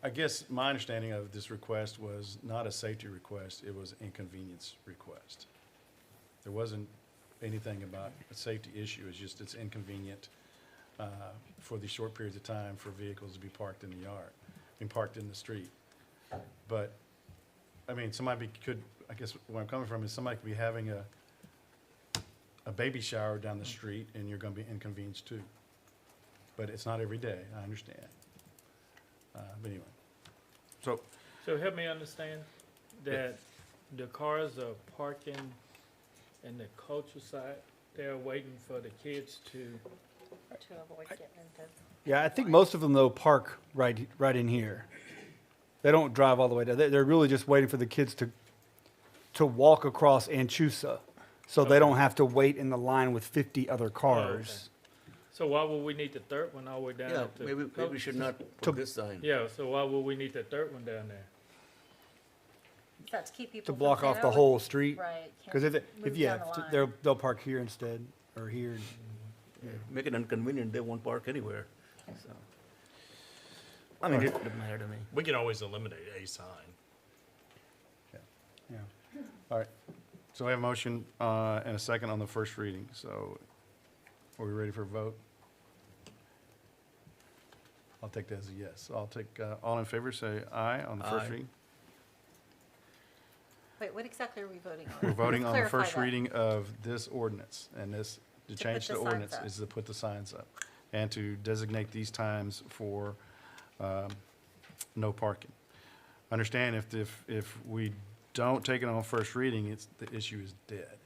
S1: I guess my understanding of this request was not a safety request, it was an inconvenience request. There wasn't anything about a safety issue, it's inconvenient for these short periods of time for vehicles to be parked in the yard, parked in the street. But, somebody I guess where I'm coming from is somebody could be having a baby shower down the street and you're gonna be inconvenienced too. But it's not every day, I understand. But anyway, so,
S2: So help me understand that the cars are parking in the culture side, they're waiting for the kids to,
S7: avoid getting into.
S8: Yeah, I think most of them though park right in here. They don't drive all the way down. They're really just waiting for the kids to walk across Anchusa, so they don't have to wait in the line with 50 other cars.
S2: so why would we need the third one all the way down
S3: Yeah,
S2: at the?
S3: maybe we
S2: culture
S3: should
S2: side?
S3: not put this sign.
S2: Yeah, so why would we need the third one down there?
S7: Is that to keep people
S8: To
S7: from
S8: block
S7: saying,
S8: off the
S7: "Oh,
S8: whole street.
S7: Right.
S8: Because
S7: move
S8: if
S7: down the line."
S8: they'll park here instead, or here.
S3: Make it inconvenient, they won't park anywhere, so. I mean, it doesn't matter to me.
S5: We can always eliminate a sign.
S8: Yeah.
S1: all right. So we have a motion and a second on the first reading, so are we ready for a vote? I'll take that as a yes. I'll take, all in favor, say aye on the first
S3: Aye.
S1: reading.
S7: Wait, what exactly are we voting on?
S1: We're voting on the
S7: Clarify
S1: first
S7: that.
S1: reading of this ordinance, and this, to
S7: To
S1: change
S7: put
S1: the
S7: the
S1: ordinance
S7: signs up.
S1: is to put the signs up, and to designate these times for, no parking. Understand if we don't take it on first reading, the issue is dead.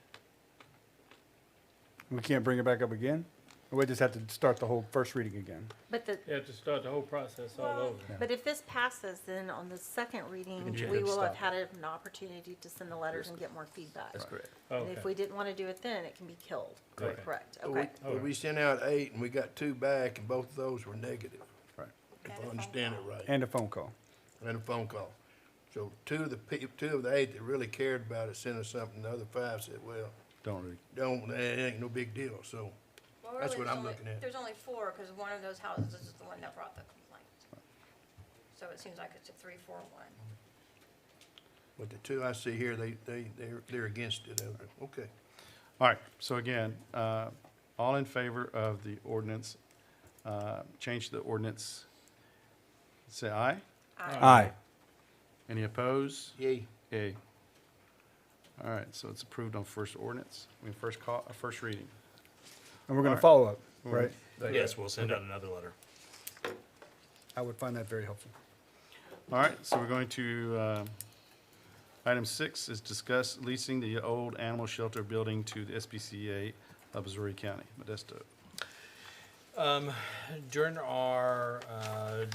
S8: We can't bring it back up again? Or we just have to start the whole first reading again?
S7: But the,
S2: You have to start the whole process all over.
S7: but if this passes, then on the second reading,
S3: can
S7: we will have
S1: stop
S7: had an opportunity to send the letters and get more feedback.
S3: That's correct.
S7: And
S2: Okay.
S7: if we didn't want to do it then, it can be killed.
S2: Correct.
S7: Correct,
S9: But
S7: okay.
S9: we sent out 8 and we got 2 back and both of those were negative.
S1: Right.
S9: If I understand it right.
S8: And a phone call.
S9: And a phone call. So 2 of the 8 that really cared about it sent us something. The other 5 said, well,
S1: Don't really,
S9: it ain't no big deal. So
S11: Well,
S9: That's
S11: really,
S9: what I'm
S11: there's
S9: looking
S11: only-
S9: at.
S11: There's only 4, because one of those houses is the one that brought the complaint. So it seems like it's a 3-4-1.
S9: but the 2 I see here, they're against it. Okay.
S1: all right, so again, all in favor of the ordinance, change the ordinance, say aye.
S8: Aye.
S1: Any opposed?
S9: Yay.
S1: Yay. All right, so it's approved on first ordinance, first reading.
S8: And we're going
S1: Alright.
S8: to follow up, right?
S5: Yes, we'll send out another letter.
S8: I would find that very helpful.
S1: All right, so we're going to, item 6 is discuss leasing the old animal shelter building to the SPCA of Missouri County, Modesto.
S5: During our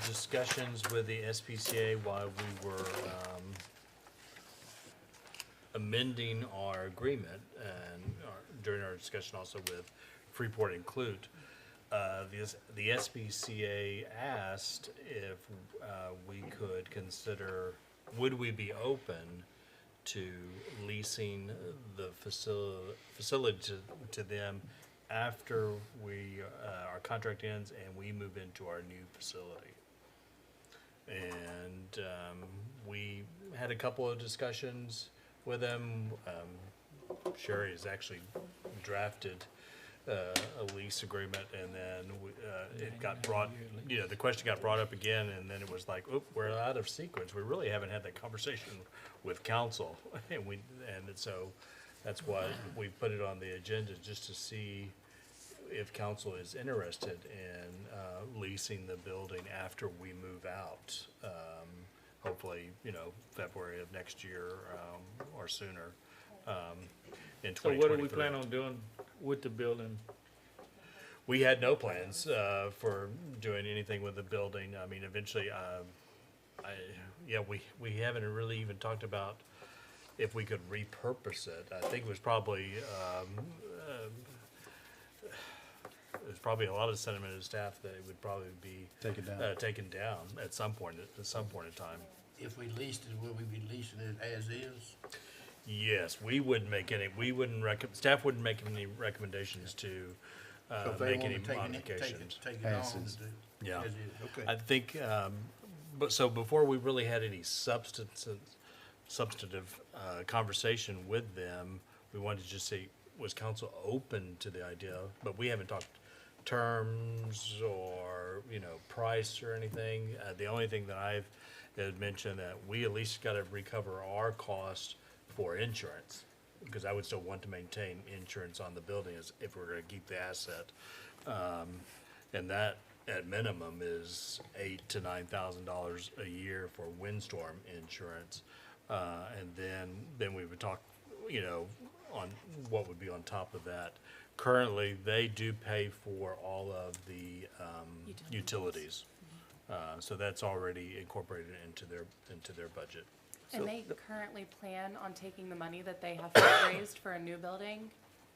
S5: discussions with the SPCA while we were amending our agreement, and during our discussion also with Freeport and Clute, the SPCA asked if we could consider, would we be open to leasing the facility to them after our contract ends and we move into our new facility. And we had a couple of discussions with them. Sherry has actually drafted a lease agreement, and then it got brought, the question got brought up again, and then it was like, oop, we're out of sequence. We really haven't had that conversation with council, and so that's why we put it on the agenda, just to see if council is interested in leasing the building after we move out. Hopefully, February of next year or sooner. In 2023.
S2: So what do we plan on doing with the building?
S5: We had no plans for doing anything with the building. I mean, eventually, we haven't really even talked about if we could repurpose it. I think it was probably there's probably a lot of sentiment of staff that it would probably be taken down at some point in time.
S9: If we leased it, will we be leasing it as is?
S5: Yes, we wouldn't make any. Staff wouldn't make any recommendations to
S9: So if they
S5: make any
S9: wanna take
S5: modifications.
S9: Take it
S8: As
S9: on,
S8: is.
S5: Yeah.
S9: as is, okay.
S5: I think, but so before we really had any substantive conversation with them, we wanted to just say, was council open to the idea? But we haven't talked terms or, price or anything. The only thing that I've had mentioned that we at least got to recover our cost for insurance, because I would still want to maintain insurance on the building as if we're going to keep the asset. And that at minimum is $8,000 to $9,000 a year for windstorm insurance. And then we would talk, on what would be on top of that. Currently, they do pay for all of the utilities. So that's already incorporated into their budget.
S12: And they currently plan on taking the money that they have fundraised for a new building.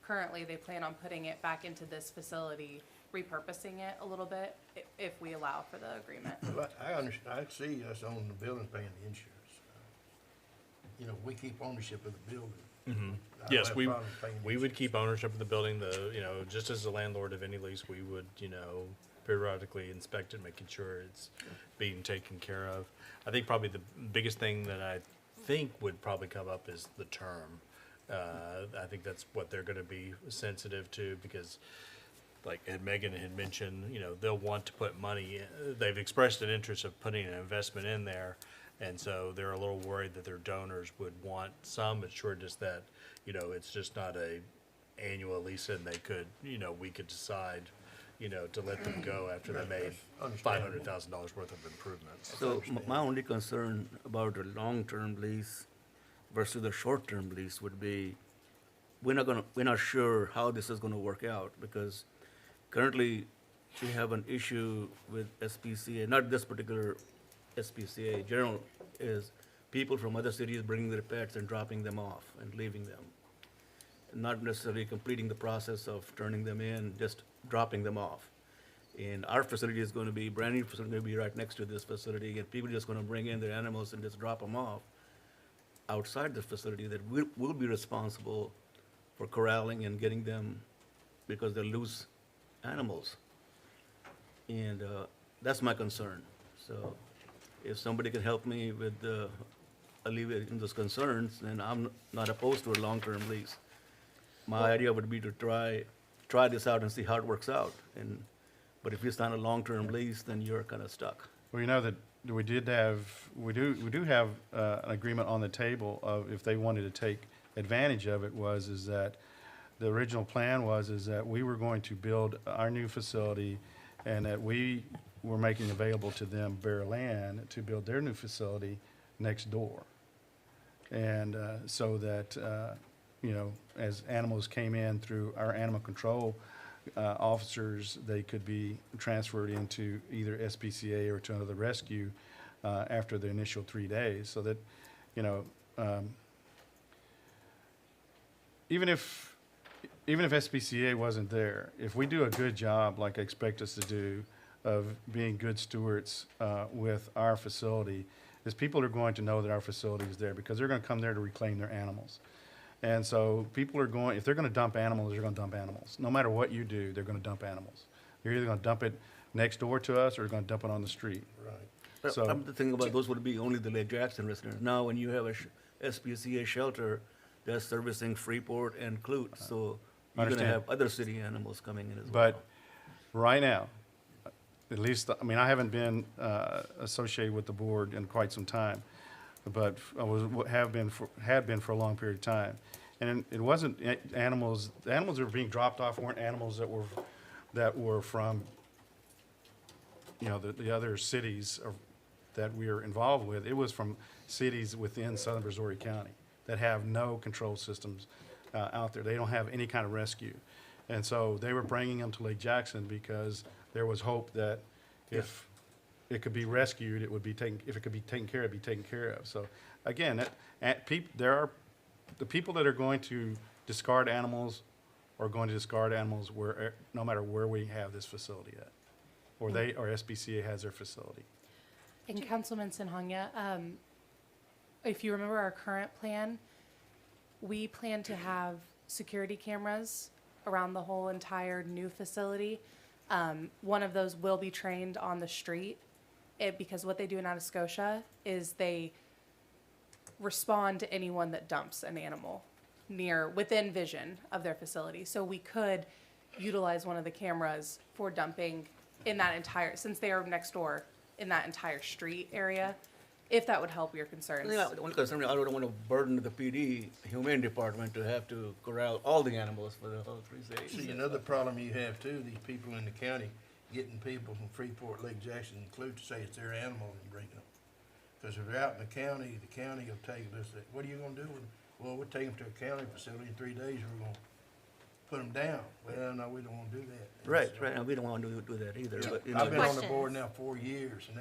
S12: Currently, they plan on putting it back into this facility, repurposing it a little bit, if we allow for the agreement.
S9: Well, I understand, I see us on the building paying the insurance. We keep ownership of the building. I don't
S5: Yes,
S9: have
S5: we
S9: problems paying the
S5: would keep ownership of the building. Just as the landlord of any lease, we would, periodically inspect it, making sure it's being taken care of. I think probably the biggest thing that I think would probably come up is the term. I think that's what they're going to be sensitive to, because like Megan had mentioned, they'll want to put money in. They've expressed an interest of putting an investment in there. And so they're a little worried that their donors would want some assurance that, it's just not a annual lease, and they could, we could decide, to let them go after they made $500,000 worth of improvements.
S13: So my only concern about a long-term lease versus a short-term lease would be, we're not sure how this is gonna work out, because currently we have an issue with SPCA, not this particular SPCA, general, is people from other cities bringing their pets and dropping them off and leaving them. Not necessarily completing the process of turning them in, just dropping them off. And our facility is going to be, brand new facility, going to be right next to this facility, and people are just going to bring in their animals and just drop them off outside the facility, that we'll be responsible for corralling and getting them, because they're loose animals. And that's my concern. So if somebody can help me with alleviating those concerns, then I'm not opposed to a long-term lease. My idea would be to try this out and see how it works out. But if you sign a long-term lease, then you're kind of stuck.
S1: Well, that we do have an agreement on the table of, if they wanted to take advantage of it, is that the original plan is that we were going to build our new facility, and that we were making available to them bare land to build their new facility next door. And so that, as animals came in through our animal control officers, they could be transferred into either SPCA or to another rescue after the initial 3 days. So that, even if even if SPCA wasn't there, if we do a good job, like I expect us to do, of being good stewards with our facility, is people are going to know that our facility is there because they're going to come there to reclaim their animals. And so people are going, if they're going to dump animals, they're going to dump animals. No matter what you do, they're going to dump animals. You're either going to dump it next door to us or you're going to dump it on the street.
S9: Right.
S1: So-
S13: I'm thinking about those would be only the Lake Jackson residents. Now, when you have a SPCA shelter, that's servicing Freeport and Clute, so you're gonna
S1: Understand.
S13: have other city animals coming in as well.
S1: But right now, at least, I mean, I haven't been associated with the board in quite some time, but I had been for a long period of time. And it wasn't animals, the animals that were being dropped off weren't animals that were from, you know, the other cities that we are involved with. It was from cities within southern Missouri County that have no control systems out there. They don't have any kind of rescue. And so they were bringing them to Lake Jackson because there was hope that if it could be rescued, it would be taken, if it could be taken care of, it'd be taken care of. So again, there are, the people that are going to discard animals are going to discard animals where, no matter where we have this facility at, or SPCA has their facility.
S12: And Councilman Sinhanya, if you remember our current plan, we plan to have security cameras around the whole entire new facility. One of those will be trained on the street, because what they do in Scotia is they respond to anyone that dumps an animal within vision of their facility. So we could utilize one of the cameras for dumping in that entire, since they are next door, in that entire street area, if that would help your concerns.
S13: Yeah, the only concern, I don't want to burden the PD Humane Department to have to corral all the animals for the whole 3 days.
S9: See, another problem you have too, these people in the county getting people from Freeport, Lake Jackson, and Clute to say it's their animal and bringing them. Because if they're out in the county will take this, what are you gonna do with them? Well, we'll take them to a county facility in 3 days, we're gonna put them down. Well, no, we don't wanna do that.
S13: Right, right, and we don't want to do that either, but, you know.
S9: I've been on the
S7: Questions.
S9: board now 4 years, and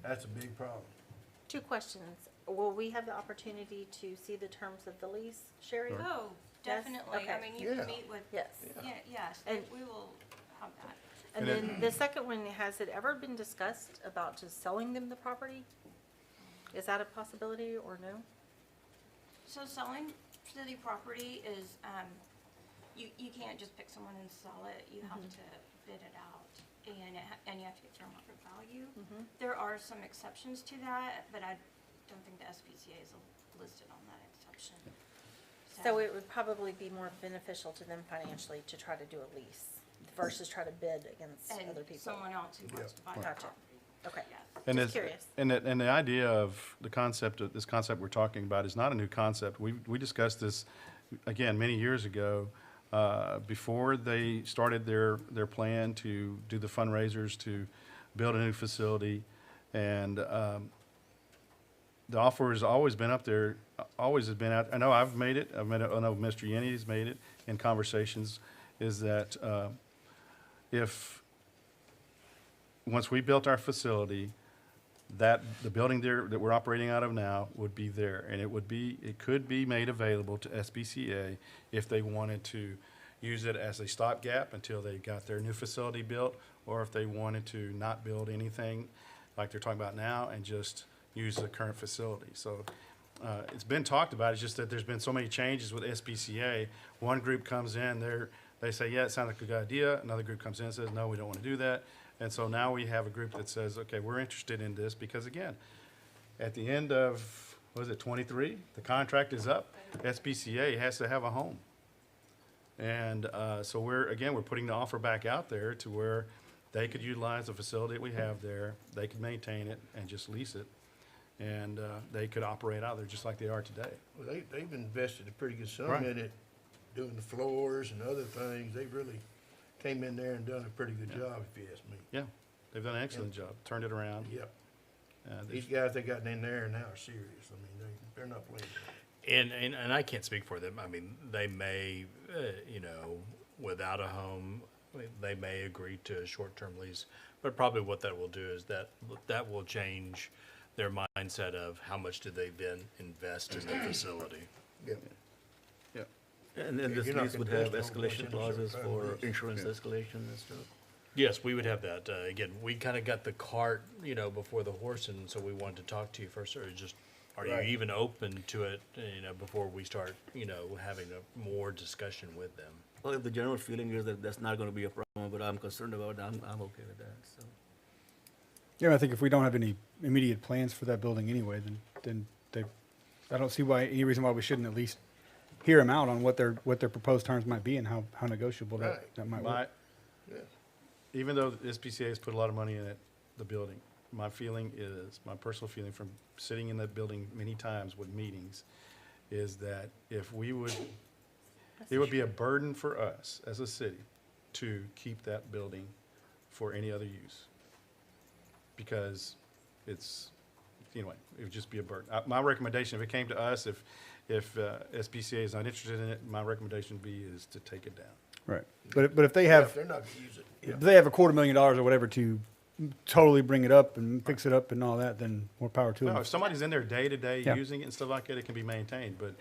S9: that's a big problem.
S7: 2 questions. Will we have the opportunity to see the terms of the lease, Sherry?
S11: Oh,
S7: Yes?
S11: definitely. I
S7: Okay.
S11: mean, you
S9: Yeah.
S11: can meet with,
S7: Yes.
S11: yes,
S7: And-
S11: we will have that.
S7: And then the second one, has it ever been discussed about just selling them the property? Is that a possibility or no?
S11: So selling city property is, you can't just pick someone and sell it. You have to bid it out, and you have to get fair market value. There are some exceptions to that, but I don't think the SPCA is listed on that exception.
S7: So it would probably be more beneficial to them financially to try to do a lease versus try to bid against
S11: And
S7: other people.
S11: someone else who wants to buy the
S7: Gotcha.
S11: property.
S7: Okay.
S11: Yes.
S1: And
S7: Just
S1: it's-
S7: curious.
S1: And the idea of the concept, of this concept we're talking about is not a new concept. We discussed this, again, many years ago, before they started their plan to do the fundraisers to build a new facility. And the offer has always been up there, always has been out. I know I've made it. I know Mr. Yenny's made it in conversations, is that once we built our facility, that the building there that we're operating out of now would be there, and it could be made available to SPCA if they wanted to use it as a stopgap until they got their new facility built, or if they wanted to not build anything like they're talking about now and just use the current facility. So it's been talked about. It's just that there's been so many changes with SPCA. One group comes in, they say, yeah, it sounds like a good idea. Another group comes in and says, no, we don't want to do that. And so now we have a group that says, okay, we're interested in this because, again, at the end of, what is it, 23? The contract is up. SPCA has to have a home. And so we're putting the offer back out there to where they could utilize the facility that we have there. They could maintain it and just lease it. And they could operate out there just like they are today.
S9: Well, they've invested a pretty good sum
S1: Right.
S9: in it, doing the floors and other things. They really came in there and done a pretty good job, if you ask me.
S1: Yeah, they've done an excellent job, turned it around.
S9: Yep.
S1: There's-
S9: These guys they got in there now are serious. I mean, they're not playing.
S5: And I can't speak for them. I mean, they may, without a home, they may agree to a short-term lease. But probably what that will do is that will change their mindset of how much do they then invest in the facility.
S9: Yep.
S1: Yeah.
S13: And then this
S9: You're not
S13: lease would
S9: gonna
S13: have
S9: test on
S13: escalation
S9: what's in the
S13: clauses
S9: certified
S13: for
S9: lease.
S13: insurance escalation and stuff.
S5: Yes, we would have that. Again, we kind of got the cart, before the horse, and so we wanted to talk to you first, or just, are you
S9: Right.
S5: even open to it, before we start, having a more discussion with them?
S13: Well, if the general feeling is that that's not gonna be a problem, but I'm concerned about it, I'm okay with that, so.
S8: Yeah, I think if we don't have any immediate plans for that building anyway, then I don't see any reason why we shouldn't at least hear them out on what their proposed terms might be and how negotiable
S9: Right.
S8: that might work.
S9: Yeah.
S1: Even though the SPCA has put a lot of money in it, the building, my personal feeling from sitting in that building many times with meetings, is that it would be a burden for us as a city to keep that building for any other use. Because anyway, it would just be a burden. My recommendation, if it came to us, if SPCA is not interested in it, my recommendation is to take it down.
S8: Right. But if they
S9: Yeah,
S8: have
S9: if they're not gonna use it, yeah.
S8: if they have $250,000 or whatever to totally bring it up and fix it up and all that, then more power to
S1: No,
S8: them.
S1: if somebody's in there day to day
S8: Yeah.
S1: using it and stuff like that, it can be maintained, but,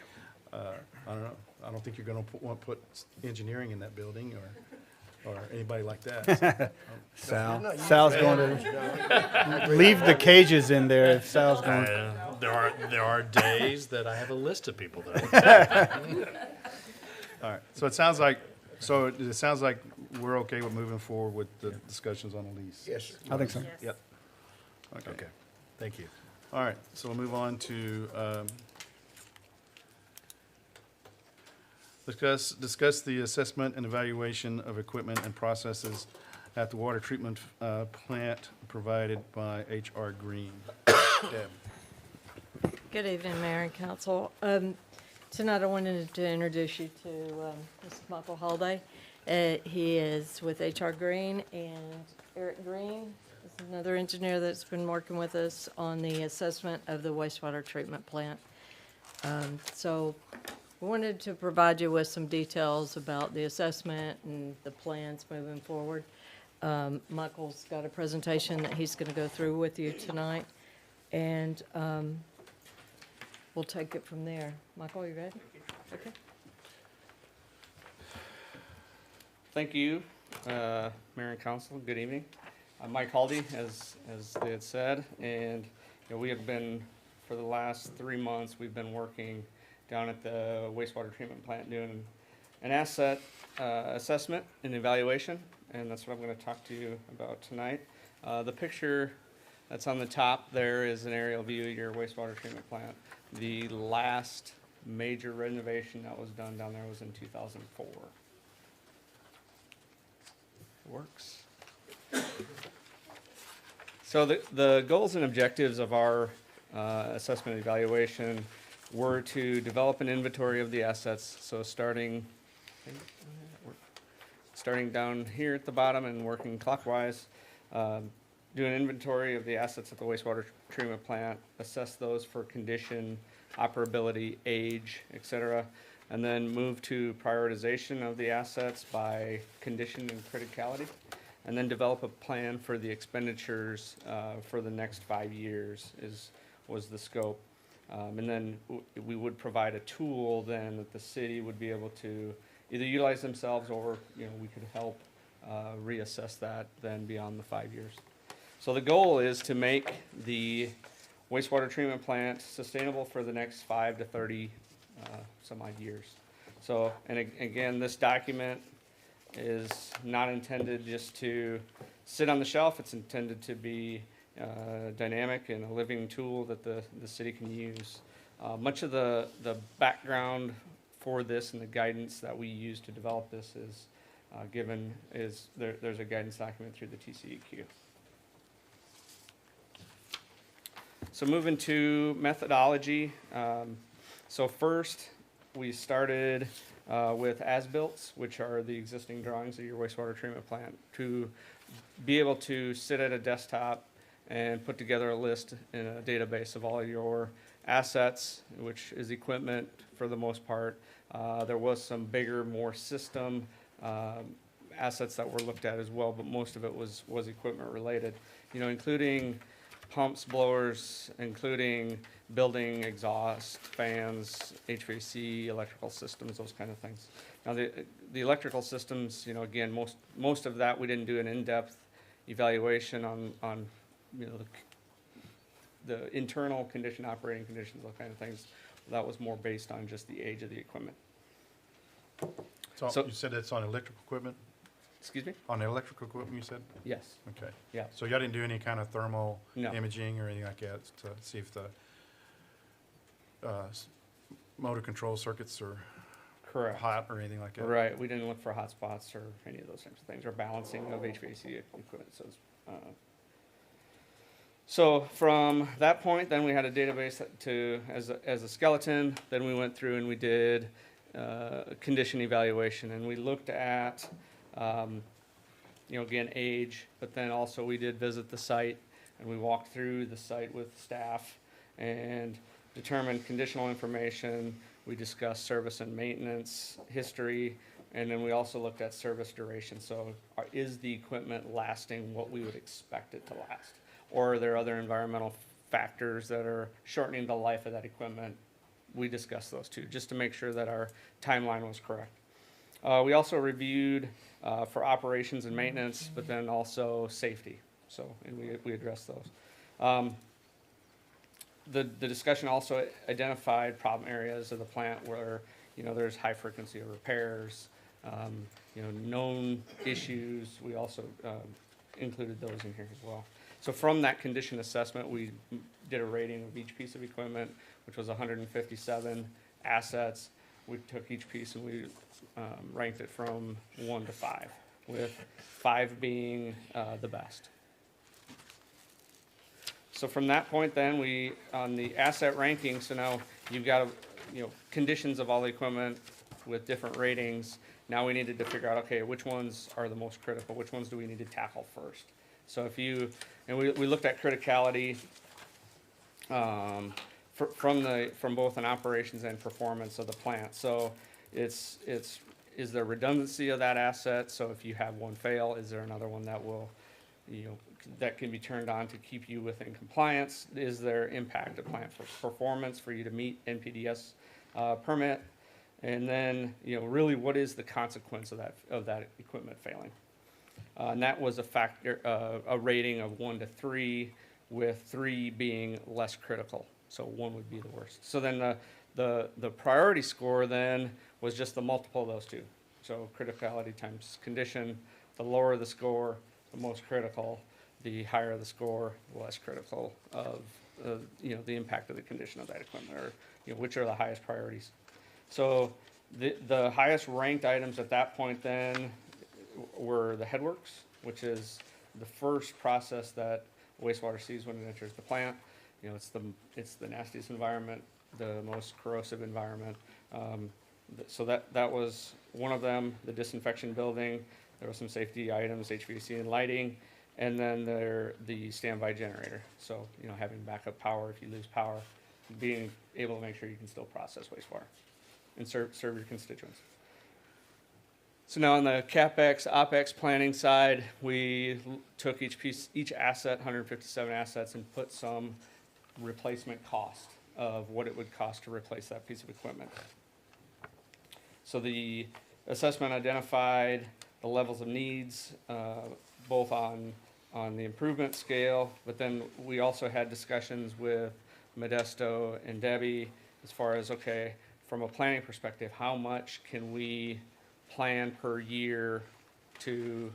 S1: I don't know. I don't think you're gonna want to put engineering in that building or anybody like that.
S8: Sal's going to leave the cages in there if Sal's going.
S5: There are days that I have a list of people that.
S1: All right, so it sounds like we're okay with moving forward with the discussions on the lease.
S9: Yes, sir.
S8: I think so.
S7: Yes.
S1: Yep. Okay.
S5: Thank you.
S1: All right, so we'll move on to, discuss the assessment and evaluation of equipment and processes at the water treatment, plant provided by H.R. Green. Deb.
S14: Good evening, Mayor and Council. Tonight I wanted to introduce you to Mr. Michael Holday. He is with H.R. Green, and Eric Green is another engineer that's been working with us on the assessment of the wastewater treatment plant. So we wanted to provide you with some details about the assessment and the plans moving forward. Michael's got a presentation that he's going to go through with you tonight, and we'll take it from there. Michael, you ready? Okay.
S15: Thank you, Mayor and Council. Good evening. I'm Mike Haldy, as they had said, and we have been, for the last 3 months, we've been working down at the wastewater treatment plant doing an asset assessment and evaluation, and that's what I'm going to talk to you about tonight. The picture that's on the top there is an aerial view of your wastewater treatment plant. The last major renovation that was done down there was in 2004. Works. So the goals and objectives of our assessment and evaluation were to develop an inventory of the assets. So starting down here at the bottom and working clockwise, do an inventory of the assets at the wastewater treatment plant, assess those for condition, operability, age, et cetera, and then move to prioritization of the assets by condition and criticality, and then develop a plan for the expenditures for the next 5 years was the scope. And then we would provide a tool then that the city would be able to either utilize themselves or we could help reassess that then beyond the 5 years. So the goal is to make the wastewater treatment plant sustainable for the next 5 to 30 some odd years. So, and again, this document is not intended just to sit on the shelf. It's intended to be dynamic and a living tool that the city can use. Much of the background for this and the guidance that we use to develop this is there's a guidance document through the TCEQ. So moving to methodology. So first, we started with as-built, which are the existing drawings of your wastewater treatment plant, to be able to sit at a desktop and put together a list in a database of all your assets, which is equipment for the most part. There was some bigger, more system assets that were looked at as well, but most of it was equipment related, including pumps, blowers, including building, exhaust, fans, HVAC, electrical systems, those kind of things. Now, the electrical systems, you know, again, most of that, we didn't do an in-depth evaluation on you know, the internal condition, operating conditions, those kind of things. That was more based on just the age of the equipment.
S1: So you said it's on electrical equipment?
S15: Excuse me?
S1: On the electrical equipment, you said?
S15: Yes.
S1: Okay.
S15: Yeah.
S1: So y'all didn't do any kind of thermal
S15: No.
S1: imaging or anything like that to see if the motor control circuits are
S15: Correct.
S1: hot or anything like that?
S15: Right. We didn't look for hot spots or any of those types of things, or balancing of HVAC equipment. So from that point, then we had a database as a skeleton. Then we went through and we did condition evaluation, and we looked at, you know, again, age, but then also we did visit the site, and we walked through the site with staff and determined conditional information. We discussed service and maintenance history, and then we also looked at service duration. So is the equipment lasting what we would expect it to last? Or are there other environmental factors that are shortening the life of that equipment? We discussed those too, just to make sure that our timeline was correct. We also reviewed for operations and maintenance, but then also safety. So, and we addressed those. The discussion also identified problem areas of the plant where, you know, there's high frequency of repairs, you know, known issues. We also included those in here as well. So from that condition assessment, we did a rating of each piece of equipment, which was 157 assets. We took each piece and we ranked it from 1 to 5, with 5 being the best. So from that point then, we, on the asset ranking, so now you've got, you know, conditions of all the equipment with different ratings. Now we needed to figure out, okay, which ones are the most critical? Which ones do we need to tackle first? So if you, and we looked at criticality from both an operations and performance of the plant. So is there redundancy of that asset? So if you have one fail, is there another one that will, you know, that can be turned on to keep you within compliance? Is there impact of plant performance for you to meet NPDES permit? And then, you know, really what is the consequence of that equipment failing? And that was a factor, a rating of 1 to 3, with 3 being less critical. So 1 would be the worst. So then the priority score then was just the multiple of those two. So criticality times condition. The lower the score, the most critical. The higher the score, the less critical of you know, the impact of the condition of that equipment, or, you know, which are the highest priorities. So the highest ranked items at that point then were the headworks, which is the first process that wastewater sees when it enters the plant. You know, it's the nastiest environment, the most corrosive environment. So that was one of them. The disinfection building, there were some safety items, HVAC and lighting, and then the standby generator. So, you know, having backup power if you lose power, being able to make sure you can still process wastewater and serve your constituents. So now on the Capex, Opex planning side, we took each asset, 157 assets, and put some replacement cost of what it would cost to replace that piece of equipment. So the assessment identified the levels of needs, both on the improvement scale, but then we also had discussions with Modesto and Debbie as far as, okay, from a planning perspective, how much can we plan per year to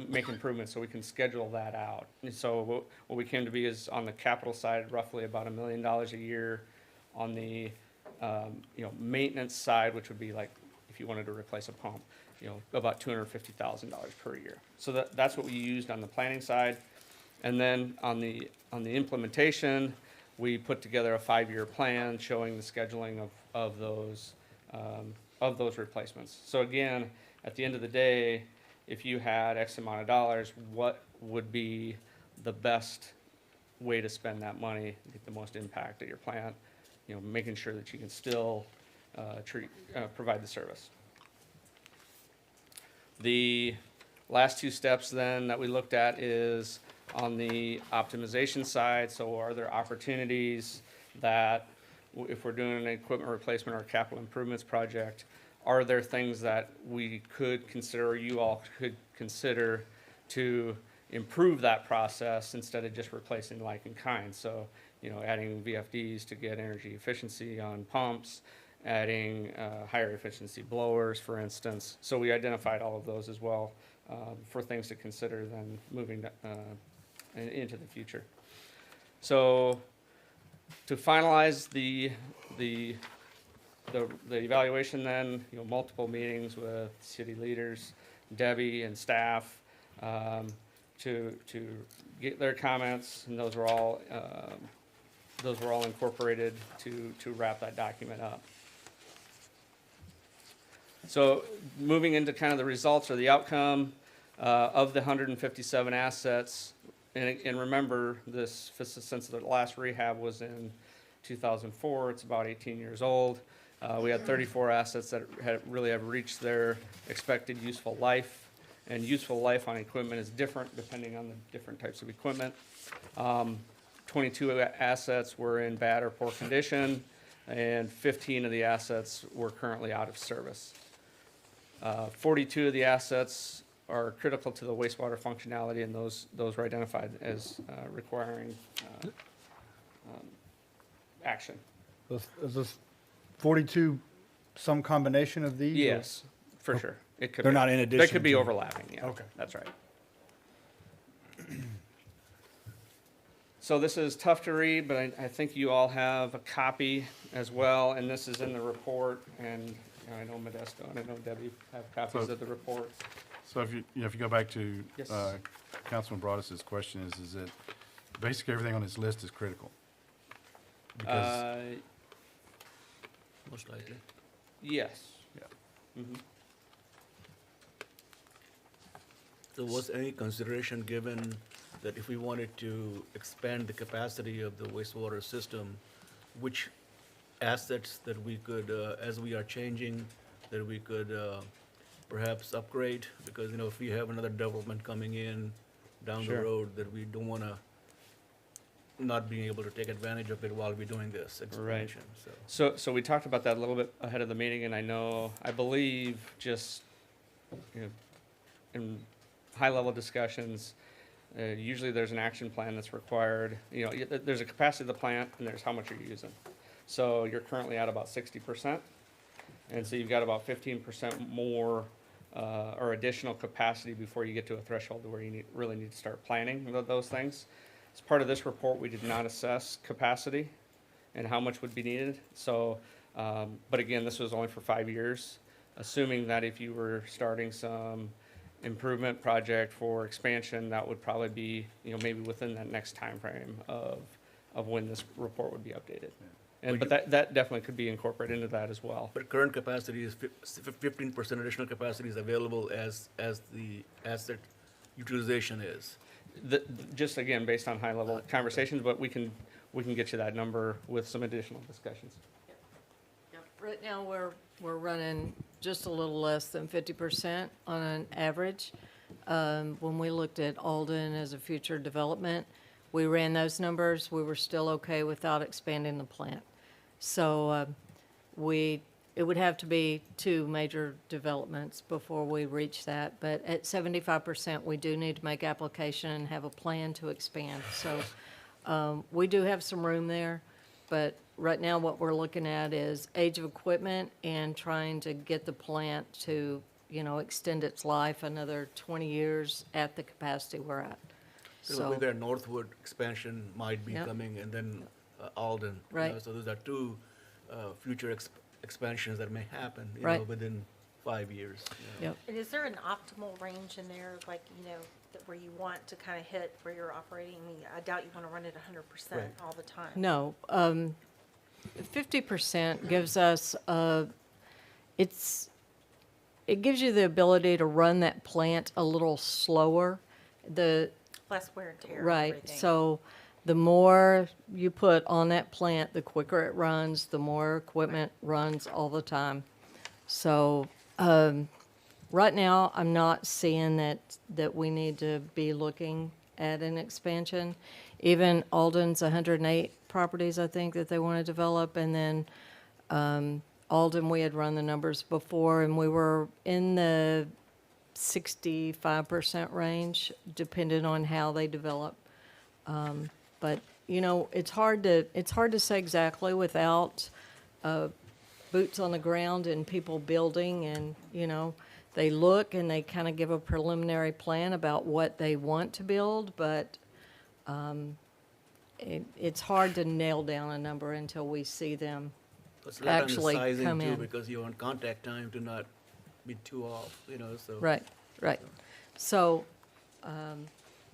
S15: make improvements so we can schedule that out. And so what we came to be is on the capital side, roughly about $1 million a year. On the you know, maintenance side, which would be like if you wanted to replace a pump, you know, about $250,000 per year. So that's what we used on the planning side. And then on the implementation, we put together a 5-year plan showing the scheduling of those replacements. So again, at the end of the day, if you had X amount of dollars, what would be the best way to spend that money, get the most impact at your plant, you know, making sure that you can still provide the service. The last 2 steps then that we looked at is on the optimization side. So are there opportunities that if we're doing an equipment replacement or capital improvements project, are there things that we could consider, or you all could consider to improve that process instead of just replacing like in kind? So, adding VFDs to get energy efficiency on pumps, adding higher efficiency blowers, for instance. So we identified all of those as well for things to consider then moving into the future. So to finalize the evaluation then, multiple meetings with city leaders, Debbie and staff, to get their comments, and those were all incorporated to wrap that document up. So moving into kind of the results or the outcome of the 157 assets, and remember this, since the last rehab was in 2004, it's about 18 years old. We had 34 assets that really have reached their expected useful life, and useful life on equipment is different depending on the different types of equipment. 22 assets were in bad or poor condition, and 15 of the assets were currently out of service. 42 of the assets are critical to the wastewater functionality, and those were identified as requiring action.
S8: Is this 42 some combination of these? or-
S15: Yes, for sure. It could
S8: They're
S15: be.
S8: not in addition
S15: They could be
S8: to-
S15: overlapping, yeah.
S8: Okay.
S15: That's right. So this is tough to read, but I think you all have a copy as well, and this is in the report, and I know Modesto and I know Debbie have copies
S1: So-
S15: of the report.
S1: So if you go back to
S15: Yes.
S1: Councilman Broadus's question is that basically everything on this list is critical? Because,
S13: Most likely.
S15: Yes.
S1: yeah.
S15: Mhm.
S13: So was any consideration given that if we wanted to expand the capacity of the wastewater system, which assets that we could, as we are changing, that we could perhaps upgrade? Because, if we have another development coming in down the
S15: Sure.
S13: road, that we don't want to not being able to take advantage of it while we're doing this expansion, so.
S15: So we talked about that a little bit ahead of the meeting, and I believe just, in high-level discussions, usually there's an action plan that's required. There's a capacity of the plant, and there's how much you're using. So you're currently at about 60%, and so you've got about 15% more or additional capacity before you get to a threshold where you really need to start planning those things. As part of this report, we did not assess capacity and how much would be needed. So, but again, this was only for 5 years, assuming that if you were starting some improvement project for expansion, that would probably be, maybe within that next time frame of when this report would be updated. But that definitely could be incorporated into that as well.
S13: But current capacity is 15% additional capacity is available as the asset utilization is.
S15: Just again, based on high-level conversations, but we can get you that number with some additional discussions.
S14: Right now, we're running just a little less than 50% on an average. When we looked at Alden as a future development, we ran those numbers, we were still okay without expanding the plant. So, it would have to be 2 major developments before we reach that. But at 75%, we do need to make application and have a plan to expand. So, we do have some room there, but right now what we're looking at is age of equipment and trying to get the plant to, extend its life another 20 years at the capacity we're at.
S13: So with their Northwood expansion might be
S14: Yep.
S13: coming, and then Alden.
S14: Right.
S13: So those are 2 future expansions that may happen,
S14: Right.
S13: within 5 years.
S14: Yep.
S7: And is there an optimal range in there, like, where you want to kind of hit where you're operating? I mean, I doubt you want to run it 100%
S13: Right.
S7: all the time.
S14: No, 50% gives us, it gives you the ability to run that plant a little slower.
S7: Less wear and tear. and
S14: Right,
S7: everything.
S14: so the more you put on that plant, the quicker it runs, the more equipment runs all the time. So, right now, I'm not seeing that we need to be looking add an expansion. Even Alden's 108 properties, I think, that they want to develop. And then Alden, we had run the numbers before, and we were in the 65% range, depending on how they develop. But, you know, it's hard to say exactly without boots on the ground and people building, and, you know, they look and they kind of give a preliminary plan about what they want to build, but it's hard to nail down a number until we see them
S13: It's a lot on the
S14: actually
S13: sizing
S14: come
S13: too,
S14: in.
S13: because you want contact time to not be too off, you know, so.
S14: Right. So,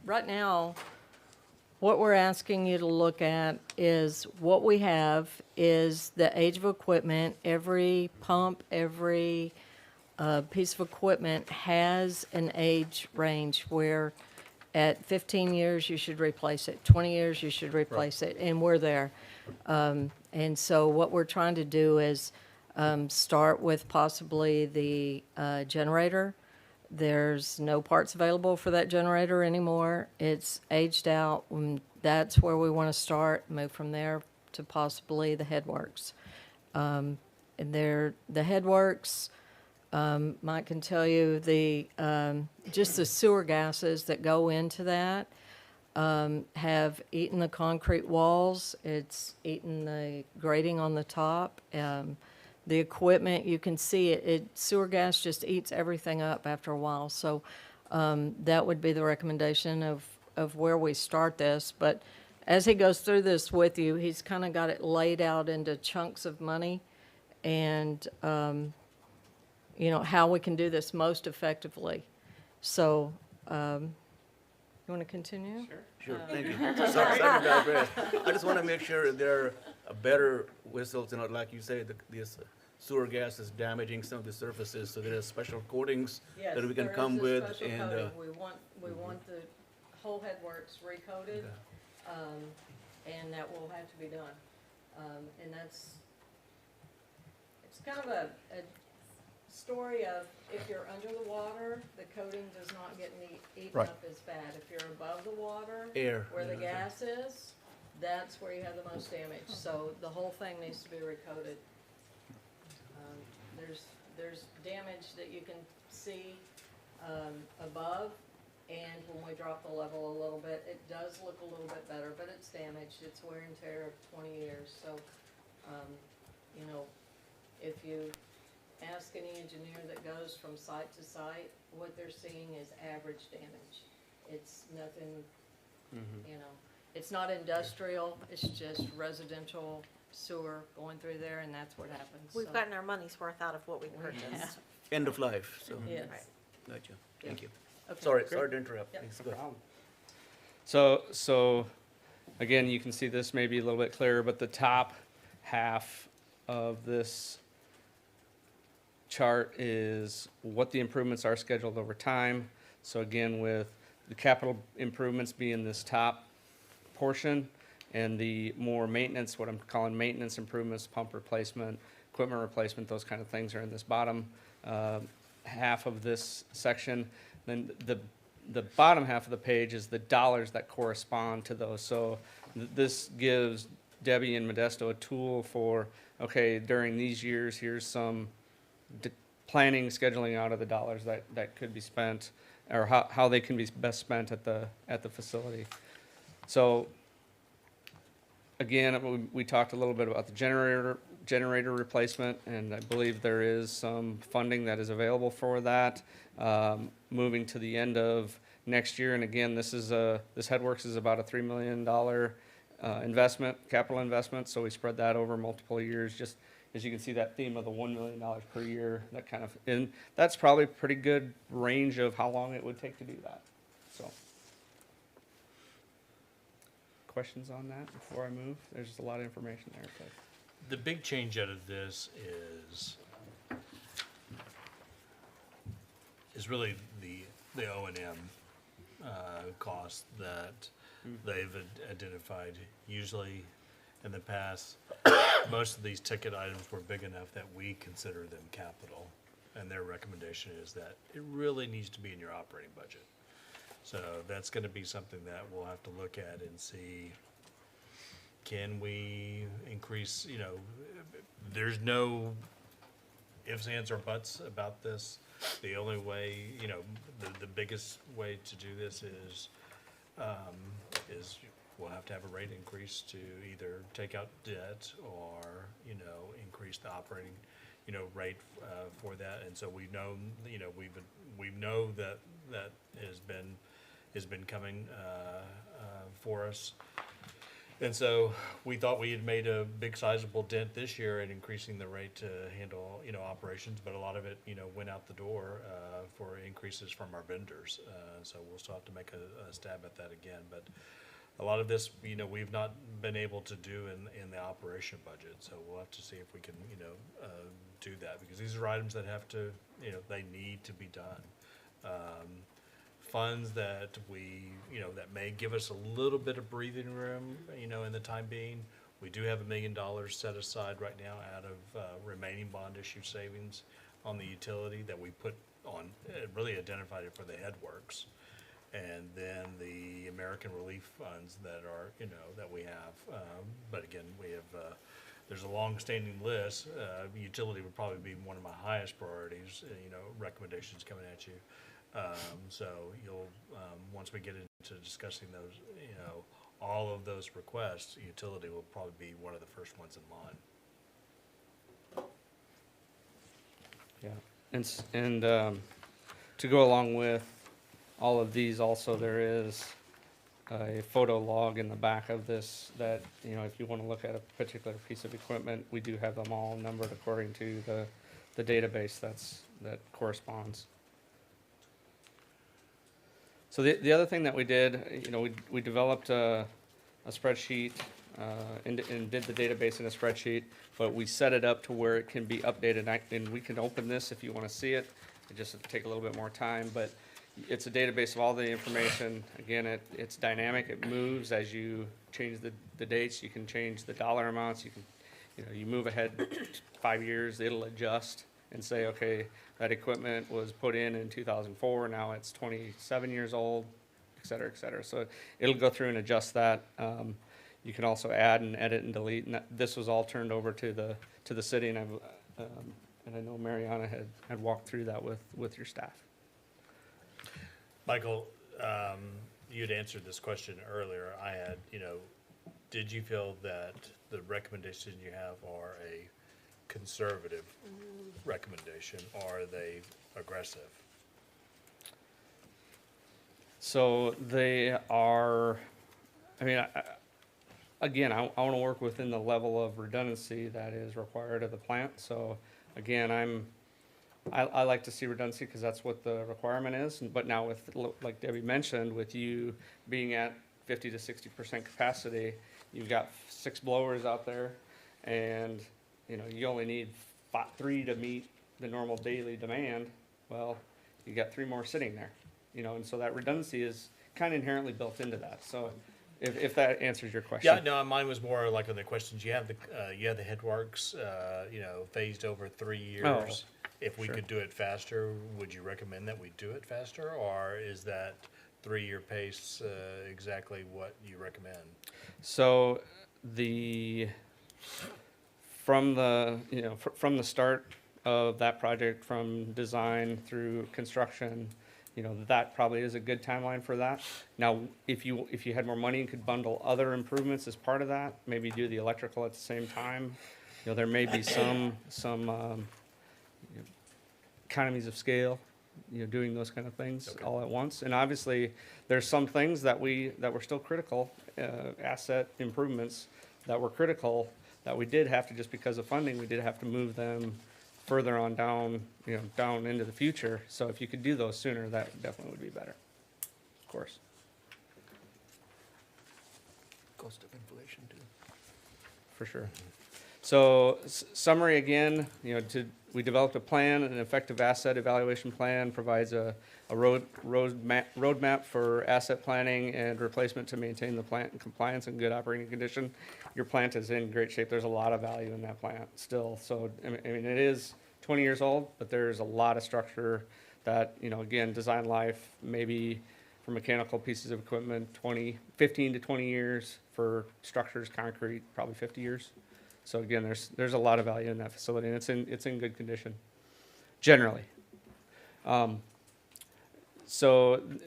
S14: right now, what we're asking you to look at is what we have is the age of equipment. Every pump, every piece of equipment has an age range where at 15 years you should replace it, 20 years you should replace it, and we're there. And so what we're trying to do is start with possibly the generator. There's no parts available for that generator anymore. It's aged out. That's where we want to start, move from there to possibly the headworks. And the headworks, Mike can tell you, just the sewer gases that go into that have eaten the concrete walls. It's eaten the grating on the top. The equipment, you can see it, sewer gas just eats everything up after a while. So that would be the recommendation of where we start this. But as he goes through this with you, he's kind of got it laid out into chunks of money and, you know, how we can do this most effectively. So, you want to continue?
S13: Sure, thank you. Sorry to digress. I just want to make sure there are better whistles, you know, like you say, this sewer gas is damaging some of the surfaces, so there are special coatings that we can come with. And
S14: we want the whole headworks recoated, and that will have to be done. And it's kind of a story of if you're under the water, the coating does not get eaten
S10: Right.
S14: up as bad. If you're above the water,
S13: Air.
S14: where the gas is, that's where you have the most damage. So the whole thing needs to be recoated. There's damage that you can see above, and when we drop the level a little bit, it does look a little bit better, but it's damaged. It's wear and tear of 20 years. So, you know, if you ask any engineer that goes from site to site, what they're seeing is average damage. It's nothing, you know, it's not industrial, it's just residential sewer going through there, and that's what happens.
S7: We've
S14: So,
S7: gotten our money's worth out of what we purchased.
S13: End of life, so.
S14: yes.
S13: Gotcha, thank you.
S14: Okay.
S13: Sorry to interrupt.
S14: Yep.
S13: Please go ahead.
S15: So, again, you can see this maybe a little bit clearer, but the top half of this chart is what the improvements are scheduled over time. So again, with the capital improvements being this top portion, and the more maintenance, what I'm calling maintenance improvements, pump replacement, equipment replacement, those kind of things are in this bottom half of this section. Then the bottom half of the page is the dollars that correspond to those. So this gives Debbie and Modesto a tool for, okay, during these years, here's some planning, scheduling out of the dollars that could be spent, or how they can be best spent at the facility. So again, we talked a little bit about the generator replacement, and I believe there is some funding that is available for that, moving to the end of next year. And again, this Headworks is about a $3 million capital investment, so we spread that over multiple years. Just as you can see, that theme of the $1 million per year, that kind of, and that's probably a pretty good range of how long it would take to do that. So, questions on that before I move? There's just a lot of information there. But.
S5: The big change out of this is really the O&M cost that they've identified. Usually in the past, most of these ticket items were big enough that we consider them capital, and their recommendation is that it really needs to be in your operating budget. So that's gonna be something that we'll have to look at and see, can we increase, you know, there's no ifs, ands, or buts about this. The only way, you know, the biggest way to do this is we'll have to have a rate increase to either take out debt or, you know, increase the operating, you know, rate for that. And so we know, you know, we know that has been coming for us. And so we thought we had made a big sizable dent this year in increasing the rate to handle, you know, operations, but a lot of it, you know, went out the door for increases from our vendors. So we'll still have to make a stab at that again. But a lot of this, you know, we've not been able to do in the operation budget. So we'll have to see if we can, you know, do that, because these are items that have to, you know, they need to be done. Funds that we, you know, that may give us a little bit of breathing room, you know, in the time being. We do have $1 million set aside right now out of remaining bond issue savings on the utility that we put on, really identified it for the headworks. And then the American Relief Funds that are, you know, that we have. But again, we have, there's a long-standing list. Utility would probably be one of my highest priorities, you know, recommendations coming at you. So you'll, once we get into discussing those, you know, all of those requests, utility will probably be one of the first ones in line.
S15: Yeah, and to go along with all of these, also there is a photo log in the back of this that, you know, if you want to look at a particular piece of equipment, we do have them all numbered according to the database that corresponds. So the other thing that we did, you know, we developed a spreadsheet and did the database in a spreadsheet, but we set it up to where it can be updated. And we can open this if you want to see it. It just take a little bit more time, but it's a database of all the information. Again, it's dynamic. It moves as you change the dates. You can change the dollar amounts. You can, you know, you move ahead 5 years, it'll adjust and say, okay, that equipment was put in 2004, now it's 27 years old, et cetera, et cetera. So it'll go through and adjust that. You can also add and edit and delete, and this was all turned over to the city, and I know Mariana had walked through that with your staff.
S5: Michael, you had answered this question earlier. I had, you know, did you feel that the recommendations you have are a conservative recommendation, or are they aggressive?
S15: So they are, I mean, again, I want to work within the level of redundancy that is required of the plant. So again, I like to see redundancy because that's what the requirement is. But now with, like Debbie mentioned, with you being at 50 to 60% capacity, you've got 6 blowers out there, and you know, you only need 3 to meet the normal daily demand. Well, you got 3 more sitting there, you know, and so that redundancy is kind of inherently built into that. So if that answers your question.
S5: Yeah, no, mine was more like on the questions. You have the headworks, you know, phased over 3 years.
S15: Oh,
S5: if we
S15: sure.
S5: could do it faster, would you recommend that we do it faster, or is that 3-year pace exactly what you recommend?
S15: So from the start of that project, from design through construction, you know, that probably is a good timeline for that. Now, if you had more money and could bundle other improvements as part of that, maybe do the electrical at the same time, you know, there may be some economies of scale, you know, doing those kind of things all at once. And obviously, there's some things that were still critical, asset improvements that were critical, that we did have to, just because of funding, we did have to move them further on down, you know, down into the future. So if you could do those sooner, that definitely would be better, of course.
S13: Cost of inflation too.
S15: For sure. So summary again, you know, we developed a plan, an effective asset evaluation plan, provides a roadmap for asset planning and replacement to maintain the plant in compliance and good operating condition. Your plant is in great shape. There's a lot of value in that plant still. So, I mean, it is 20 years old, but there's a lot of structure that, you know, again, design life, maybe for mechanical pieces of equipment, 15 to 20 years. For structures, concrete, probably 50 years. So again, there's a lot of value in that facility, and it's in good condition, generally. And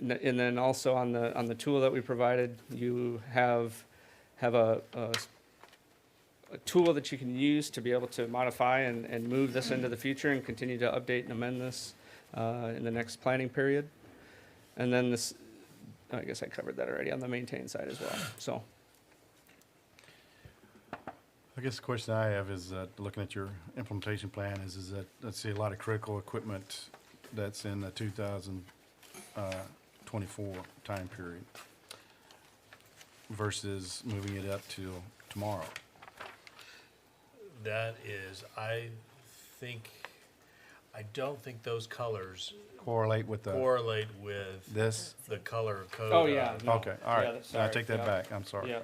S15: then also on the tool that we provided, you have a tool that you can use to be able to modify and move this into the future and continue to update and amend this in the next planning period. And then this, I guess I covered that already on the maintain side as well. So.
S1: I guess the question I have is that, looking at your implementation plan, is that I see a lot of critical equipment that's in the 2024 time period versus moving it up till tomorrow.
S5: That is, I don't think those colors
S1: Correlate with this?
S5: the color code.
S15: Oh, yeah. No.
S1: Okay, all right.
S15: Yeah, sorry.
S1: I take that
S15: Yeah.
S1: back. I'm sorry.
S15: Yeah.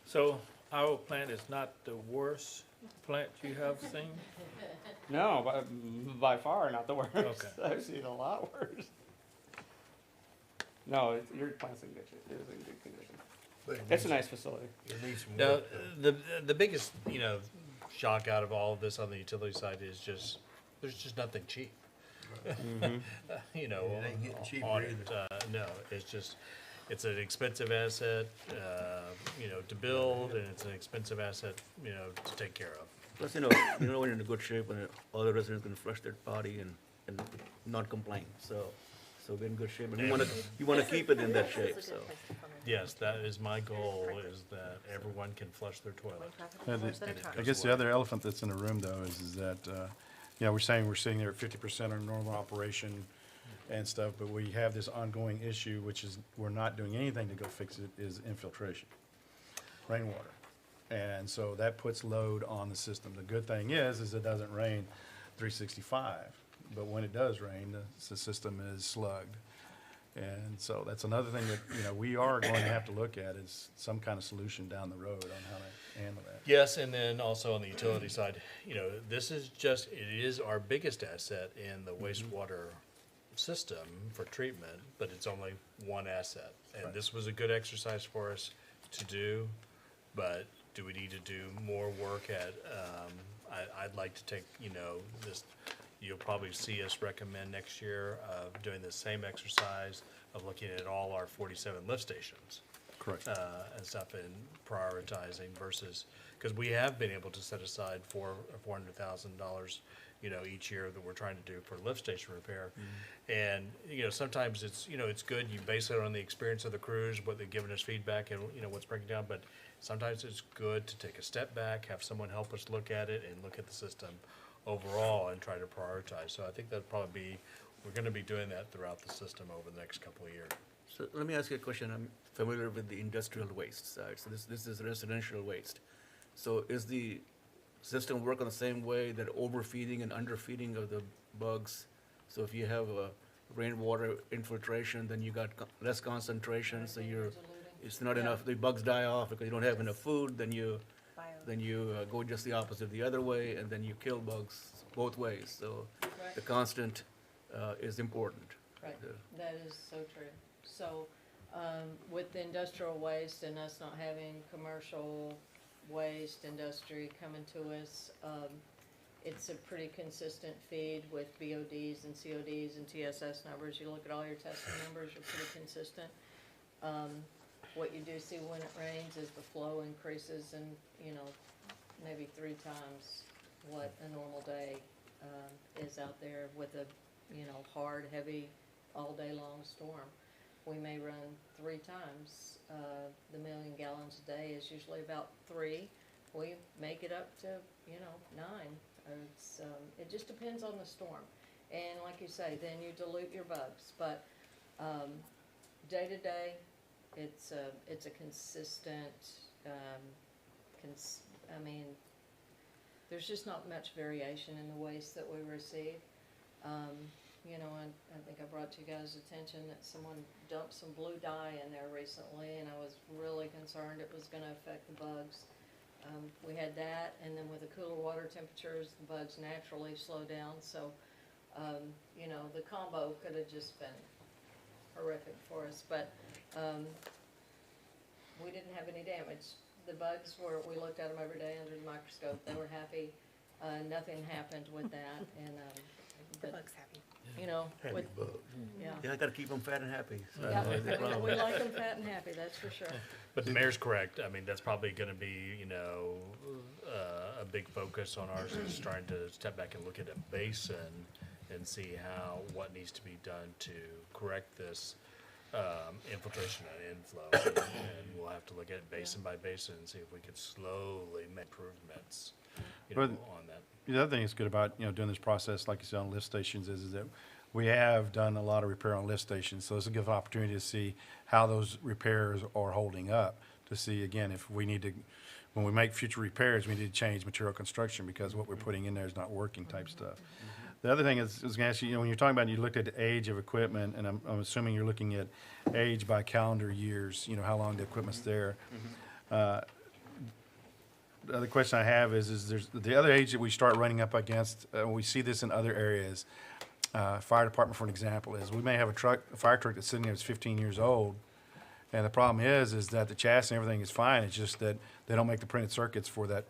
S2: So our plant is not the worst plant you have seen?
S15: No, by far not the worst.
S2: Okay.
S15: I've seen a lot worse. No, your plant's in good shape. It is in good condition.
S9: But
S15: It's a nice facility.
S9: it needs some
S5: Now,
S9: work, though.
S5: the biggest, shock out of all of this on the utility side is just, there's just nothing cheap.
S15: Mhm.
S9: It ain't getting cheaper
S5: on it.
S9: either.
S5: No, it's an expensive asset, to build, and it's an expensive asset, to take care of.
S13: Plus, when you're in a good shape, when all the residents can flush their potty and not complain, so we're in good shape, and you wanna keep it in that shape, so.
S5: Yes, that is my goal, is that everyone can flush their toilet.
S1: I guess the other elephant that's in the room, though, is that, we're saying we're sitting there at 50% of normal operation and stuff, but we have this ongoing issue, which is, we're not doing anything to go fix it, is infiltration, rainwater. And so that puts load on the system. The good thing is it doesn't rain 365, but when it does rain, the system is slugged. And so that's another thing that, we are going to have to look at, is some kind of solution down the road on how to handle that.
S5: Yes, and then also on the utility side, this is it is our biggest asset in the wastewater system for treatment, but it's only one asset. And
S1: Right.
S5: this was a good exercise for us to do, but do we need to do more work at, I'd like to take, this, you'll probably see us recommend next year of doing the same exercise of looking at all our 47 lift stations.
S1: Correct.
S5: And stuff, and prioritizing versus, because we have been able to set aside $400,000, each year that we're trying to do for lift station repair. And, sometimes it's, it's good, you base it on the experience of the crews, what they've given us feedback and, what's breaking down, but sometimes it's good to take a step back, have someone help us look at it and look at the system overall and try to prioritize. So I think that'd probably be, we're gonna be doing that throughout the system over the next couple of years.
S13: So let me ask you a question. I'm familiar with the industrial waste side, so this is residential waste. So is the system work on the same way, that overfeeding and underfeeding of the bugs? So if you have a rainwater infiltration, then you got less concentration, so it's not enough, the bugs die off because you don't have enough food, then you go just the opposite the other way, and then you kill bugs both ways. So the constant is important.
S14: Right, that is so true. So, with the industrial waste and us not having commercial waste industry coming to us, it's a pretty consistent feed with BODs and CODs and TSS numbers. You look at all your testing numbers, you're pretty consistent. What you do see when it rains is the flow increases, and, maybe 3 times what a normal day, is out there with a, hard, heavy, all day long storm. We may run 3 times. The 1 million gallons a day is usually about 3. We make it up to, 9. It just depends on the storm. And like you say, then you dilute your bugs. But day to day, it's a consistent, there's just not much variation in the waste that we receive. And I think I brought to you guys' attention that someone dumped some blue dye in there recently, and I was really concerned it was gonna affect the bugs. We had that, and then with the cooler water temperatures, the bugs naturally slow down, so You know, the combo could have just been horrific for us, but, we didn't have any damage. The bugs were, we looked at them every day under the microscope, they were happy, nothing happened with that, and,
S7: The
S14: but,
S7: bug's happy.
S14: you know, with, yeah.
S13: Yeah, I gotta keep them fat and happy. So
S14: Yeah,
S13: that's the problem.
S14: we like them fat and happy, that's for sure.
S5: But the mayor's correct. I mean, that's probably gonna be, you know, a big focus on ours is trying to step back and look at a basin and see what needs to be done to correct this, infiltration and inflow. And we'll have to look at it basin by basin and see if we could slowly make improvements, you know,
S1: But-
S5: on that.
S1: The other thing that's good about, doing this process, like you said, on lift stations is that we have done a lot of repair on lift stations. So it's a good opportunity to see how those repairs are holding up, to see, again, if we need to, when we make future repairs, we need to change material construction because what we're putting in there is not working type stuff. The other thing is, I was gonna ask you, when you're talking about, you looked at the age of equipment, and I'm assuming you're looking at age by calendar years, how long the equipment's there. The other question I have is there's the other age that we start running up against, we see this in other areas. Fire department, for an example, is we may have a fire truck that's sitting there that's 15 years old, and the problem is that the chassis and everything is fine, it's just that they don't make the printed circuits for that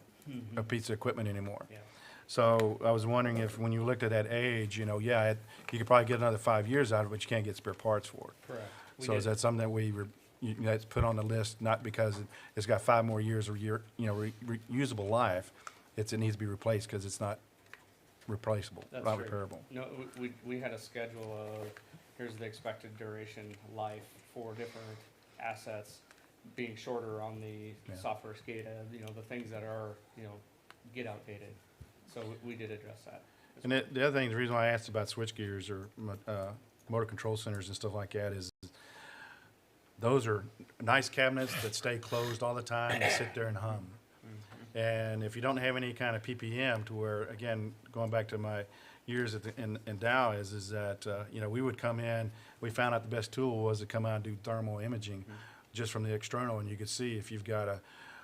S1: piece of equipment anymore.
S15: Yeah.
S1: So I was wondering if, when you looked at that age, you could probably get another 5 years out of it, but you can't get spare parts for it.
S15: Correct.
S1: So is that something that that's put on the list, not because it's got 5 more years of reusable life, it needs to be replaced because it's not replaceable,
S15: That's
S1: not
S15: true.
S1: repairable.
S15: No, we had a schedule of, here's the expected duration life for different assets, being shorter on the
S1: Yeah.
S15: software SCADA, the things that are, get outdated. So we did address that.
S1: And the other thing, the reason why I asked about switch gears or motor control centers and stuff like that is those are nice cabinets that stay closed all the time and sit there and hum. And if you don't have any kind of PPM to where, again, going back to my years in Dow is that, we would come in, we found out the best tool was to come out and do thermal imaging just from the external, and you could see if you've got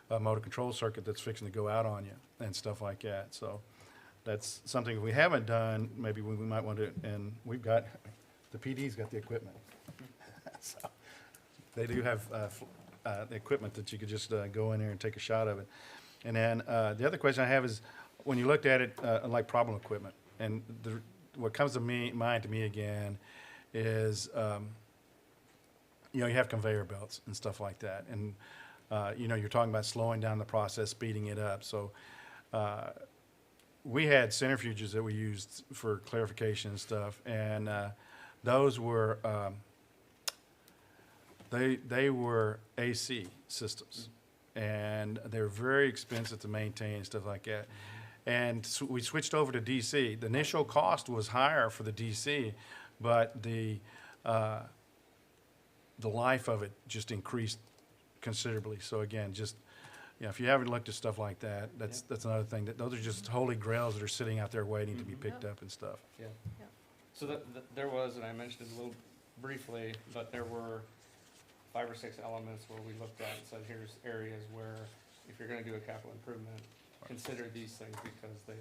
S1: a motor control circuit that's fixing to go out on you and stuff like that. So that's something we haven't done, maybe we might want to, and we've got, the PD's got the equipment. So they do have the equipment that you could just go in there and take a shot of it. And then the other question I have is, when you looked at it like problem equipment, and what comes to mind to me again is, you have conveyor belts and stuff like that. And, you're talking about slowing down the process, speeding it up. So we had centrifuges that we used for clarification and stuff, and those were they were AC systems, and they're very expensive to maintain and stuff like that. And so we switched over to DC. The initial cost was higher for the DC, but the life of it just increased considerably. So again, just if you haven't looked at stuff like that, that's another thing. Those are just holy grails that are sitting out there waiting to be picked up and stuff.
S15: Yeah. So there was, and I mentioned it a little briefly, but there were 5 or 6 elements where we looked at and said, here's areas where if you're gonna do a capital improvement, consider these things because they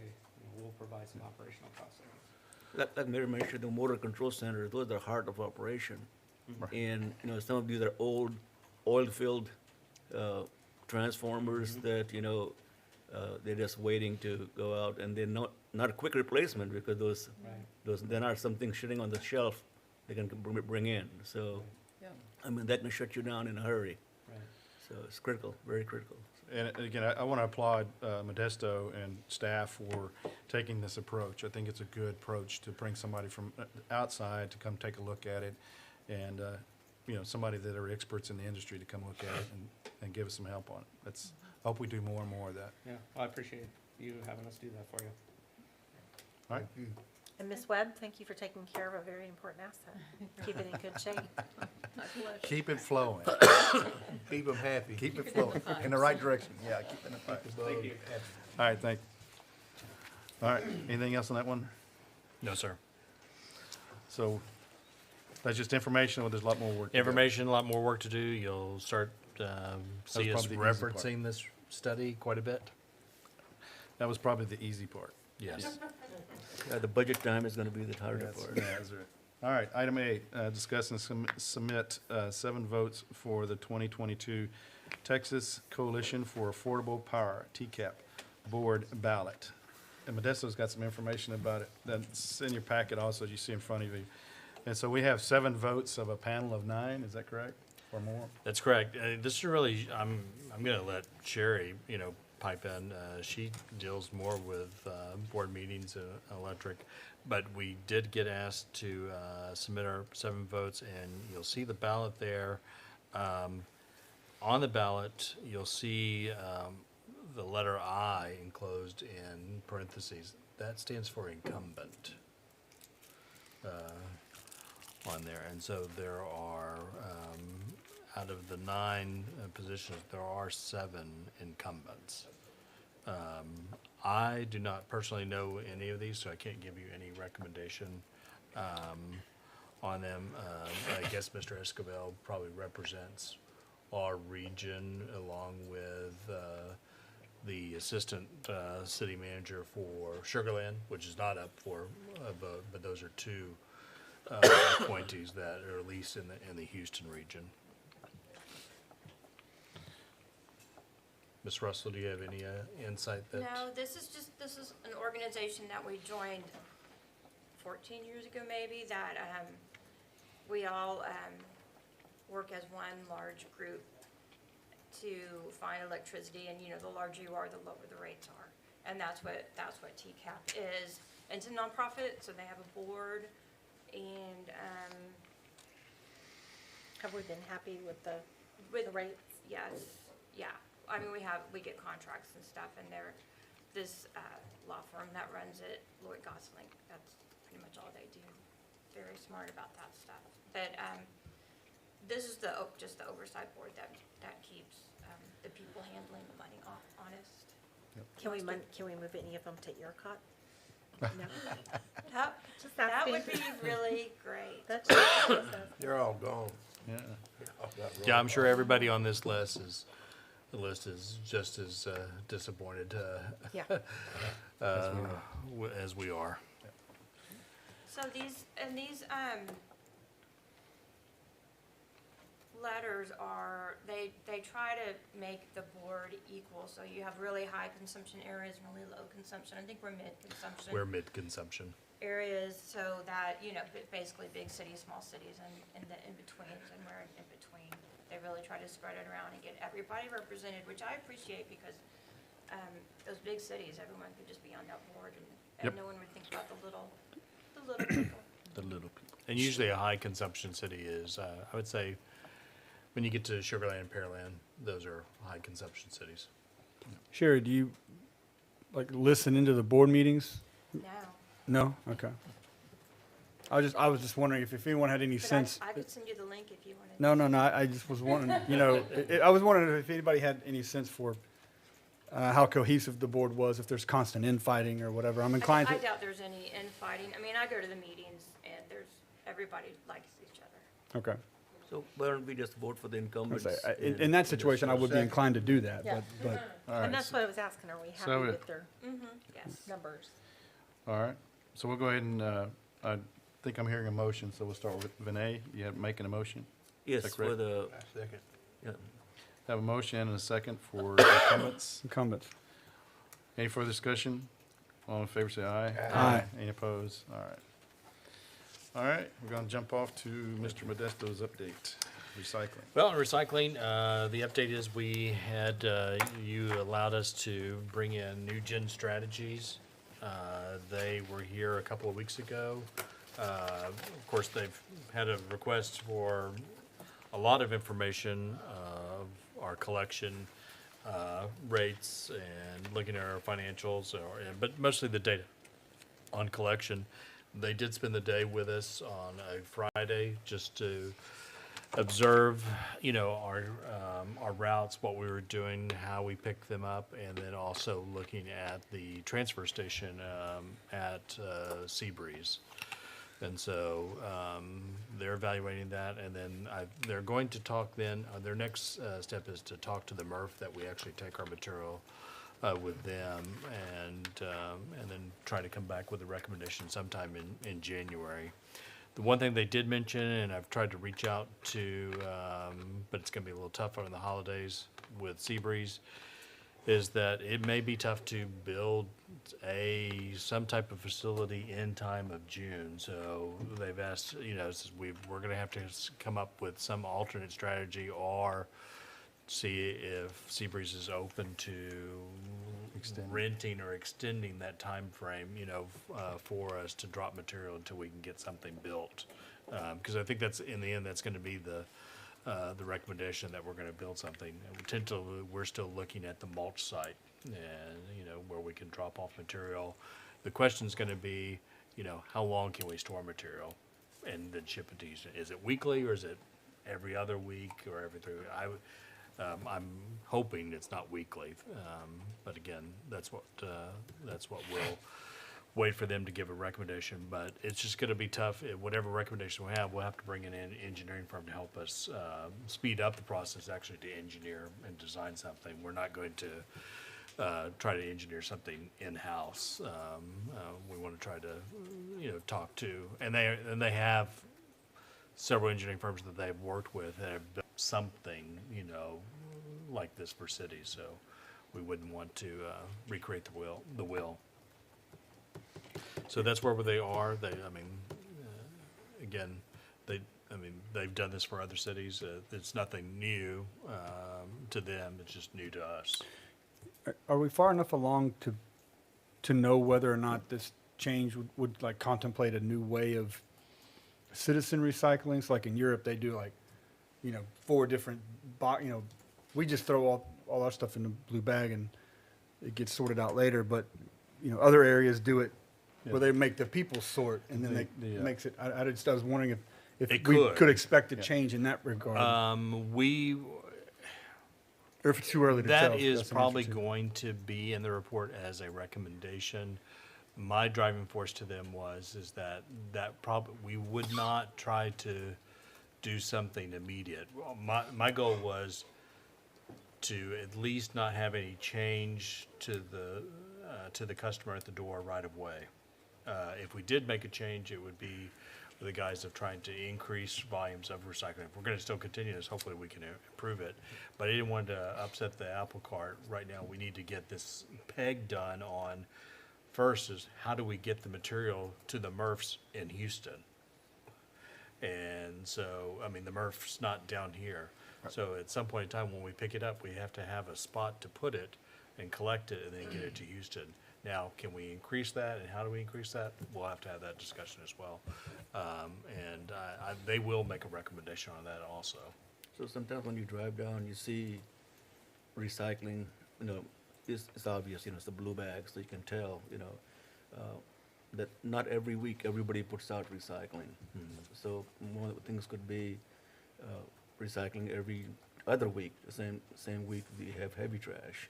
S15: will provide some operational cost savings.
S13: Like Mayor mentioned, the motor control centers, those are the heart of operation.
S1: Right.
S13: And, some of these are old, oil-filled transformers that, they're just waiting to go out, and they're not a quick replacement because those then are something sitting on the shelf they can bring in. So,
S14: Yeah.
S13: that can shut you down in a hurry.
S15: Right.
S13: So it's critical, very critical.
S1: And again, I want to applaud Modesto and staff for taking this approach. I think it's a good approach to bring somebody from outside to come take a look at it, and somebody that are experts in the industry to come look at it and give us some help on it. I hope we do more and more of that.
S15: Yeah, well, I appreciate you having us do that for you.
S1: All right.
S7: And Ms. Webb, thank you for taking care of a very important asset. Keep it in good shape.
S1: Keep it flowing.
S9: Keep them happy.
S1: Keep it flowing in the right direction. Yeah, keep it in the right.
S15: Thank you.
S1: All right, thank you. All right, anything else on that one?
S5: No, sir.
S1: So that's just information, or there's a lot more work to do?
S5: Information, a lot more work to do. You'll start, see us
S1: probably the easy part.
S5: referencing this study quite a bit.
S1: That was probably the easy part.
S5: Yes.
S13: Yeah, the budget time is gonna be the harder
S1: Yes,
S13: part.
S1: that's right. All right, item A, discuss and submit 7 votes for the 2022 Texas Coalition for Affordable Power, TCAP, board ballot. And Modesto's got some information about it that's in your packet also, as you see in front of you. And so we have 7 votes of a panel of 9, is that correct, or more?
S5: That's correct. This is really, I'm gonna let Sherry, pipe in. She deals more with board meetings and electric. But we did get asked to submit our 7 votes, and you'll see the ballot there. On the ballot, you'll see the letter I enclosed in parentheses. That stands for incumbent on there. And so there are, out of the 9 positions, there are 7 incumbents. I do not personally know any of these, so I can't give you any recommendation on them. I guess Mr. Escobar probably represents our region along with the assistant city manager for Sugar Land, which is not up for a vote, but those are 2 appointees that are at least in the Houston region. Ms. Russell, do you have any insight that?
S11: No, this is an organization that we joined 14 years ago maybe, that we all work as one large group to find electricity, and the larger you are, the lower the rates are. And that's what TCAP is. And it's a nonprofit, so they have a board, and
S7: Have we been happy with the rates?
S11: yes, yeah. I mean, we get contracts and stuff, and this law firm that runs it, Lloyd Gosling, that's pretty much all they do. Very smart about that stuff. But this is just the oversight board that keeps the people handling the money honest.
S7: Can we move any of them to ERCOT? No? Just
S11: That
S7: asking.
S11: would be really great.
S7: That's just-
S9: They're all gone.
S1: Yeah.
S5: Yeah, I'm sure everybody on this list is just as disappointed
S7: Yeah.
S5: as we are.
S11: So these letters are, they try to make the board equal, so you have really high consumption areas and really low consumption. I think we're mid-consumption.
S5: We're mid-consumption.
S11: Areas, so that, basically big cities, small cities, and the in-betweens, and we're in between. They really try to spread it around and get everybody represented, which I appreciate, because those big cities, everyone could just be on that board, and
S5: Yep.
S11: no one would think about the little people.
S5: The little people. And usually a high consumption city is, I would say, when you get to Sugar Land and Pearland, those are high consumption cities.
S8: Sherry, do you listen into the board meetings?
S11: No.
S8: No? Okay. I was just wondering if anyone had any
S11: But
S8: sense.
S11: I could send you the link if you wanted.
S8: No. I just was wondering, I was wondering if anybody had any sense for how cohesive the board was, if there's constant infighting or whatever. I'm inclined
S11: I
S8: to.
S11: doubt there's any infighting. I mean, I go to the meetings, and everybody likes each other.
S8: Okay.
S13: So why don't we just vote for the
S8: I
S13: incumbents?
S8: was say, in that situation, I would be inclined to do that,
S7: Yeah.
S8: but
S1: All right.
S7: And that's what I was asking, are we happy
S1: So
S7: with their
S11: Yes.
S7: numbers?
S1: All right, so we'll go ahead and, I think I'm hearing a motion, so we'll start with Vinay. You have making a motion?
S13: Yes,
S1: that
S13: for
S1: correct?
S13: the,
S9: Second.
S13: yeah.
S1: Have a motion and a second for incumbents.
S8: incumbents.
S1: Any further discussion? All in favor, say aye.
S8: Aye.
S1: Any opposed? All right. All right, we're gonna jump off to Mr. Modesto's update, recycling.
S5: Well, in recycling, the update is we had, you allowed us to bring in new gen strategies. They were here a couple of weeks ago. Of course, they've had a request for a lot of information of our collection rates and looking at our financials, but mostly the data on collection. They did spend the day with us on a Friday just to observe, our routes, what we were doing, how we picked them up, and then also looking at the transfer station at Seabreeze. And so they're evaluating that, and then they're going to talk then, their next step is to talk to the MRF that we actually take our material with them and then try to come back with a recommendation sometime in January. The one thing they did mention, and I've tried to reach out to, but it's gonna be a little tough over the holidays with Seabreeze, is that it may be tough to build some type of facility in time of June. So they've asked, we're gonna have to come up with some alternate strategy or see if Seabreeze is open to renting or extending that time frame, for us to drop material until we can get something built. Because I think that's, in the end, that's gonna be the recommendation, that we're gonna build something. We're still looking at the mulch site and, where we can drop off material. The question's gonna be, how long can we store material and then ship it to Houston? Is it weekly or is it every other week or every 3 weeks? I'm hoping it's not weekly, but again, that's what we'll wait for them to give a recommendation. But it's just gonna be tough. Whatever recommendation we have, we'll have to bring in an engineering firm to help us speed up the process actually to engineer and design something. We're not going to try to engineer something in-house. We wanna try to, talk to, and they have several engineering firms that they've worked with that have built something, like this for cities. So we wouldn't want to recreate the wheel. So that's where they are. They've done this for other cities. It's nothing new to them. It's just new to us.
S8: Are we far enough along to know whether or not this change would like contemplate a new way of citizen recycling? So like in Europe, they do 4 different, we just throw all our stuff in the blue bag and it gets sorted out later. But, other areas do it where they make the people sort and then makes it, I was wondering if we could expect a change in that regard. Or if it's too early to tell.
S5: That is probably going to be in the report as a recommendation. My driving force to them is that we would not try to do something immediate. My goal was to at least not have any change to the customer at the door right away. If we did make a change, it would be for the guise of trying to increase volumes of recycling. If we're going to still continue this, hopefully we can improve it. But I didn't want to upset the apple cart. Right now, we need to get this peg done on. First is, how do we get the material to the MRFs in Houston? And so, the MRF's not down here. Right. So at some point in time, when we pick it up, we have to have a spot to put it and collect it and then get it to Houston. Now, can we increase that, and how do we increase that? We'll have to have that discussion as well. They will make a recommendation on that also.
S13: So sometimes when you drive down, you see recycling, it's obvious, it's the blue bag, so you can tell, that not every week everybody puts out recycling. Mm-hmm. So one of the things could be recycling every other week. The same week we have heavy trash,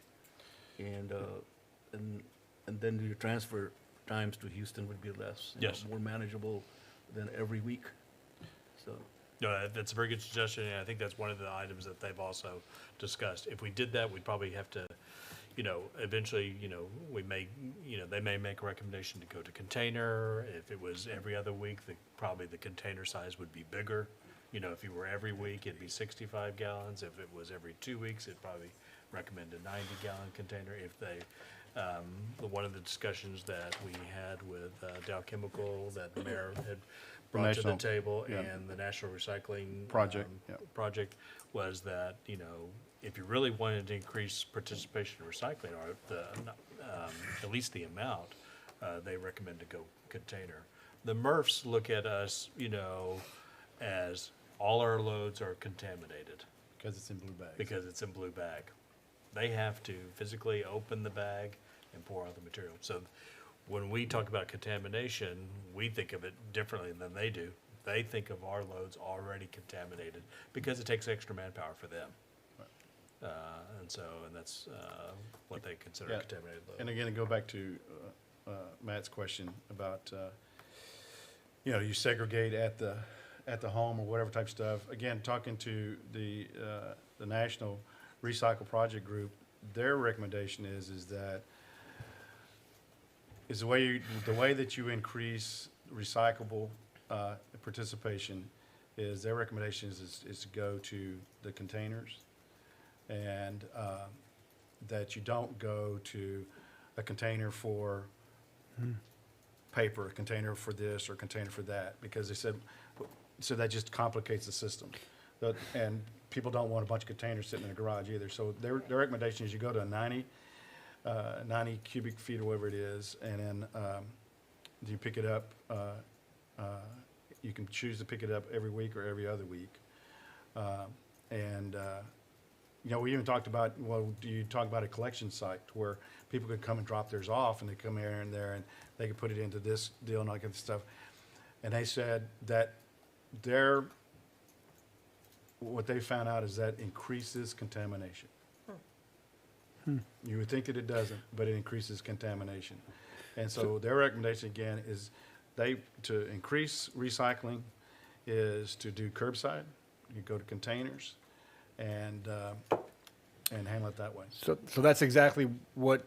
S13: and then your transfer times to Houston would be less, more manageable than every week. So.
S5: No, that's a very good suggestion, and I think that's one of the items that they've also discussed. If we did that, we'd probably have to, eventually, they may make a recommendation to go to container. If it was every other week, probably the container size would be bigger. If you were every week, it'd be 65 gallons. If it was every 2 weeks, it'd probably recommend a 90-gallon container. If they, one of the discussions that we had with Dow Chemical that the mayor had brought to the table and the National Recycling project was that, if you really wanted to increase participation in recycling, or at least the amount, they recommend to go container. The MRFs look at us, as all our loads are contaminated.
S1: Because it's in blue bags.
S5: Because it's in blue bag. They have to physically open the bag and pour out the material. So when we talk about contamination, we think of it differently than they do. They think of our loads already contaminated because it takes extra manpower for them. And that's what they consider a contaminated load.
S1: And again, to go back to Matt's question about, you segregate at the home or whatever type of stuff. Again, talking to the National Recycle Project Group, their recommendation is that the way that you increase recyclable participation is their recommendation is to go to the containers, and that you don't go to a container for paper, a container for this, or a container for that, because they said, so that just complicates the system. And people don't want a bunch of containers sitting in a garage either. So their recommendation is you go to a 90 cubic feet or whatever it is, and then you pick it up. You can choose to pick it up every week or every other week. We even talked about, you talk about a collection site where people could come and drop theirs off, and they come here and there, and they could put it into this deal and all that kind of stuff. And they said that what they found out is that increases contamination. You would think that it doesn't, but it increases contamination. And so their recommendation, again, is to increase recycling is to do curbside. You go to containers and handle it that way.
S8: So that's exactly what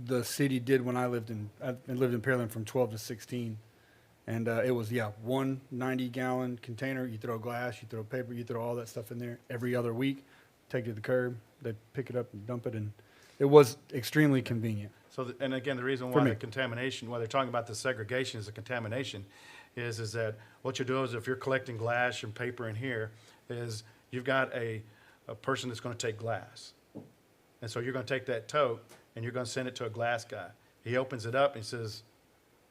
S8: the city did when I lived in Pearland from 12 to 16. And it was, one 90-gallon container. You throw glass, you throw paper, you throw all that stuff in there every other week. Take it to the curb. They pick it up and dump it. And it was extremely convenient.
S1: So, and again, the reason why the contamination, why they're talking about the segregation as a contamination is that what you do is if you're collecting glass and paper in here, is you've got a person that's going to take glass. And so you're going to take that tote and you're going to send it to a glass guy. He opens it up and he says,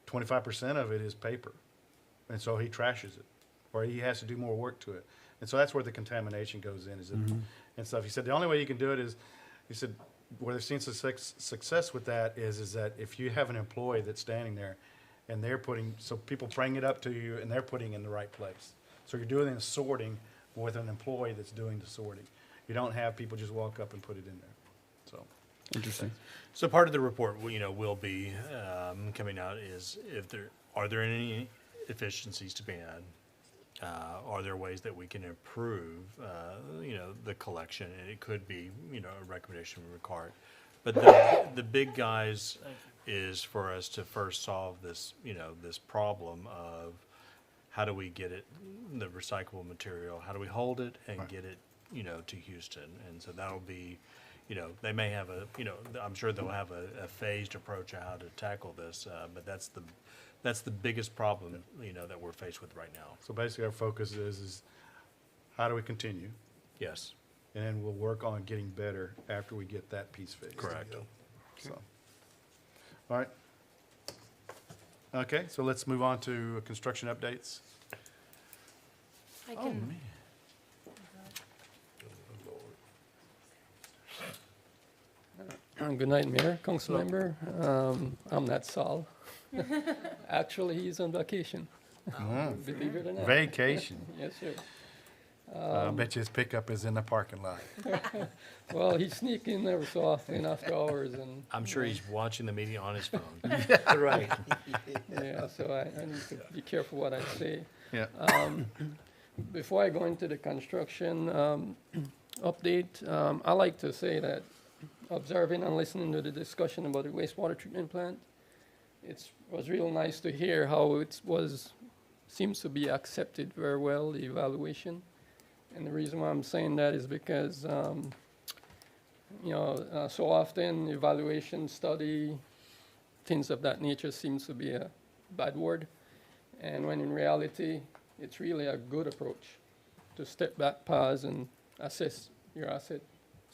S1: 25% of it is paper. And so he trashes it, or he has to do more work to it. And so that's where the contamination goes in, and stuff. He said the only way you can do it is, he said, where they've seen success with that is that if you have an employee that's standing there and so people bring it up to you and they're putting it in the right place. So you're doing the sorting with an employee that's doing the sorting. You don't have people just walk up and put it in there. So.
S8: Interesting.
S5: So part of the report, will be coming out is are there any efficiencies to be had? Are there ways that we can improve, the collection? And it could be, a recommendation from CART. But the big guys is for us to first solve this, this problem of how do we get it, the recyclable material, how do we hold it and get it, to Houston? And so that'll be, they may have I'm sure they'll have a phased approach of how to tackle this, but that's the biggest problem, that we're faced with right now.
S1: So basically our focus is how do we continue?
S5: Yes.
S1: And then we'll work on getting better after we get that piece fixed.
S5: Correct.
S1: So, all right. Okay, so let's move on to construction updates.
S12: I can,
S16: Good night, Mayor, Council Member. I'm not Saul. Actually, he's on vacation. Believe it or not.
S1: Vacation.
S16: Yes, sir.
S1: I bet you his pickup is in the parking lot.
S16: Well, he's sneaking every so often after hours, and
S5: I'm sure he's watching the meeting on his phone.
S13: Right.
S16: yeah. So I need to be careful what I say.
S1: Yeah.
S16: Before I go into the construction update, I like to say that observing and listening to the discussion about the wastewater treatment plant, it was real nice to hear how it seems to be accepted very well, the evaluation. And the reason why I'm saying that is because, so often evaluation, study, things of that nature seems to be a bad word. And when in reality, it's really a good approach to step back, pause, and assess your asset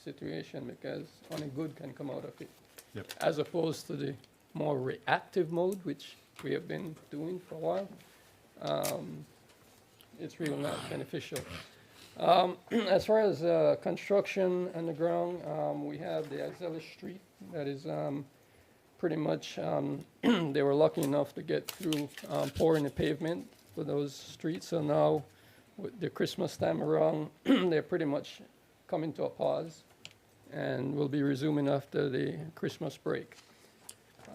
S16: situation, because only good can come out of it.
S1: Yep.
S16: As opposed to the more reactive mode, which we have been doing for a while. It's really not beneficial. As far as construction underground, we have the Axela Street that is pretty much, they were lucky enough to get through pouring the pavement for those streets. So now with the Christmas time around, they're pretty much coming to a pause and will be resuming after the Christmas break.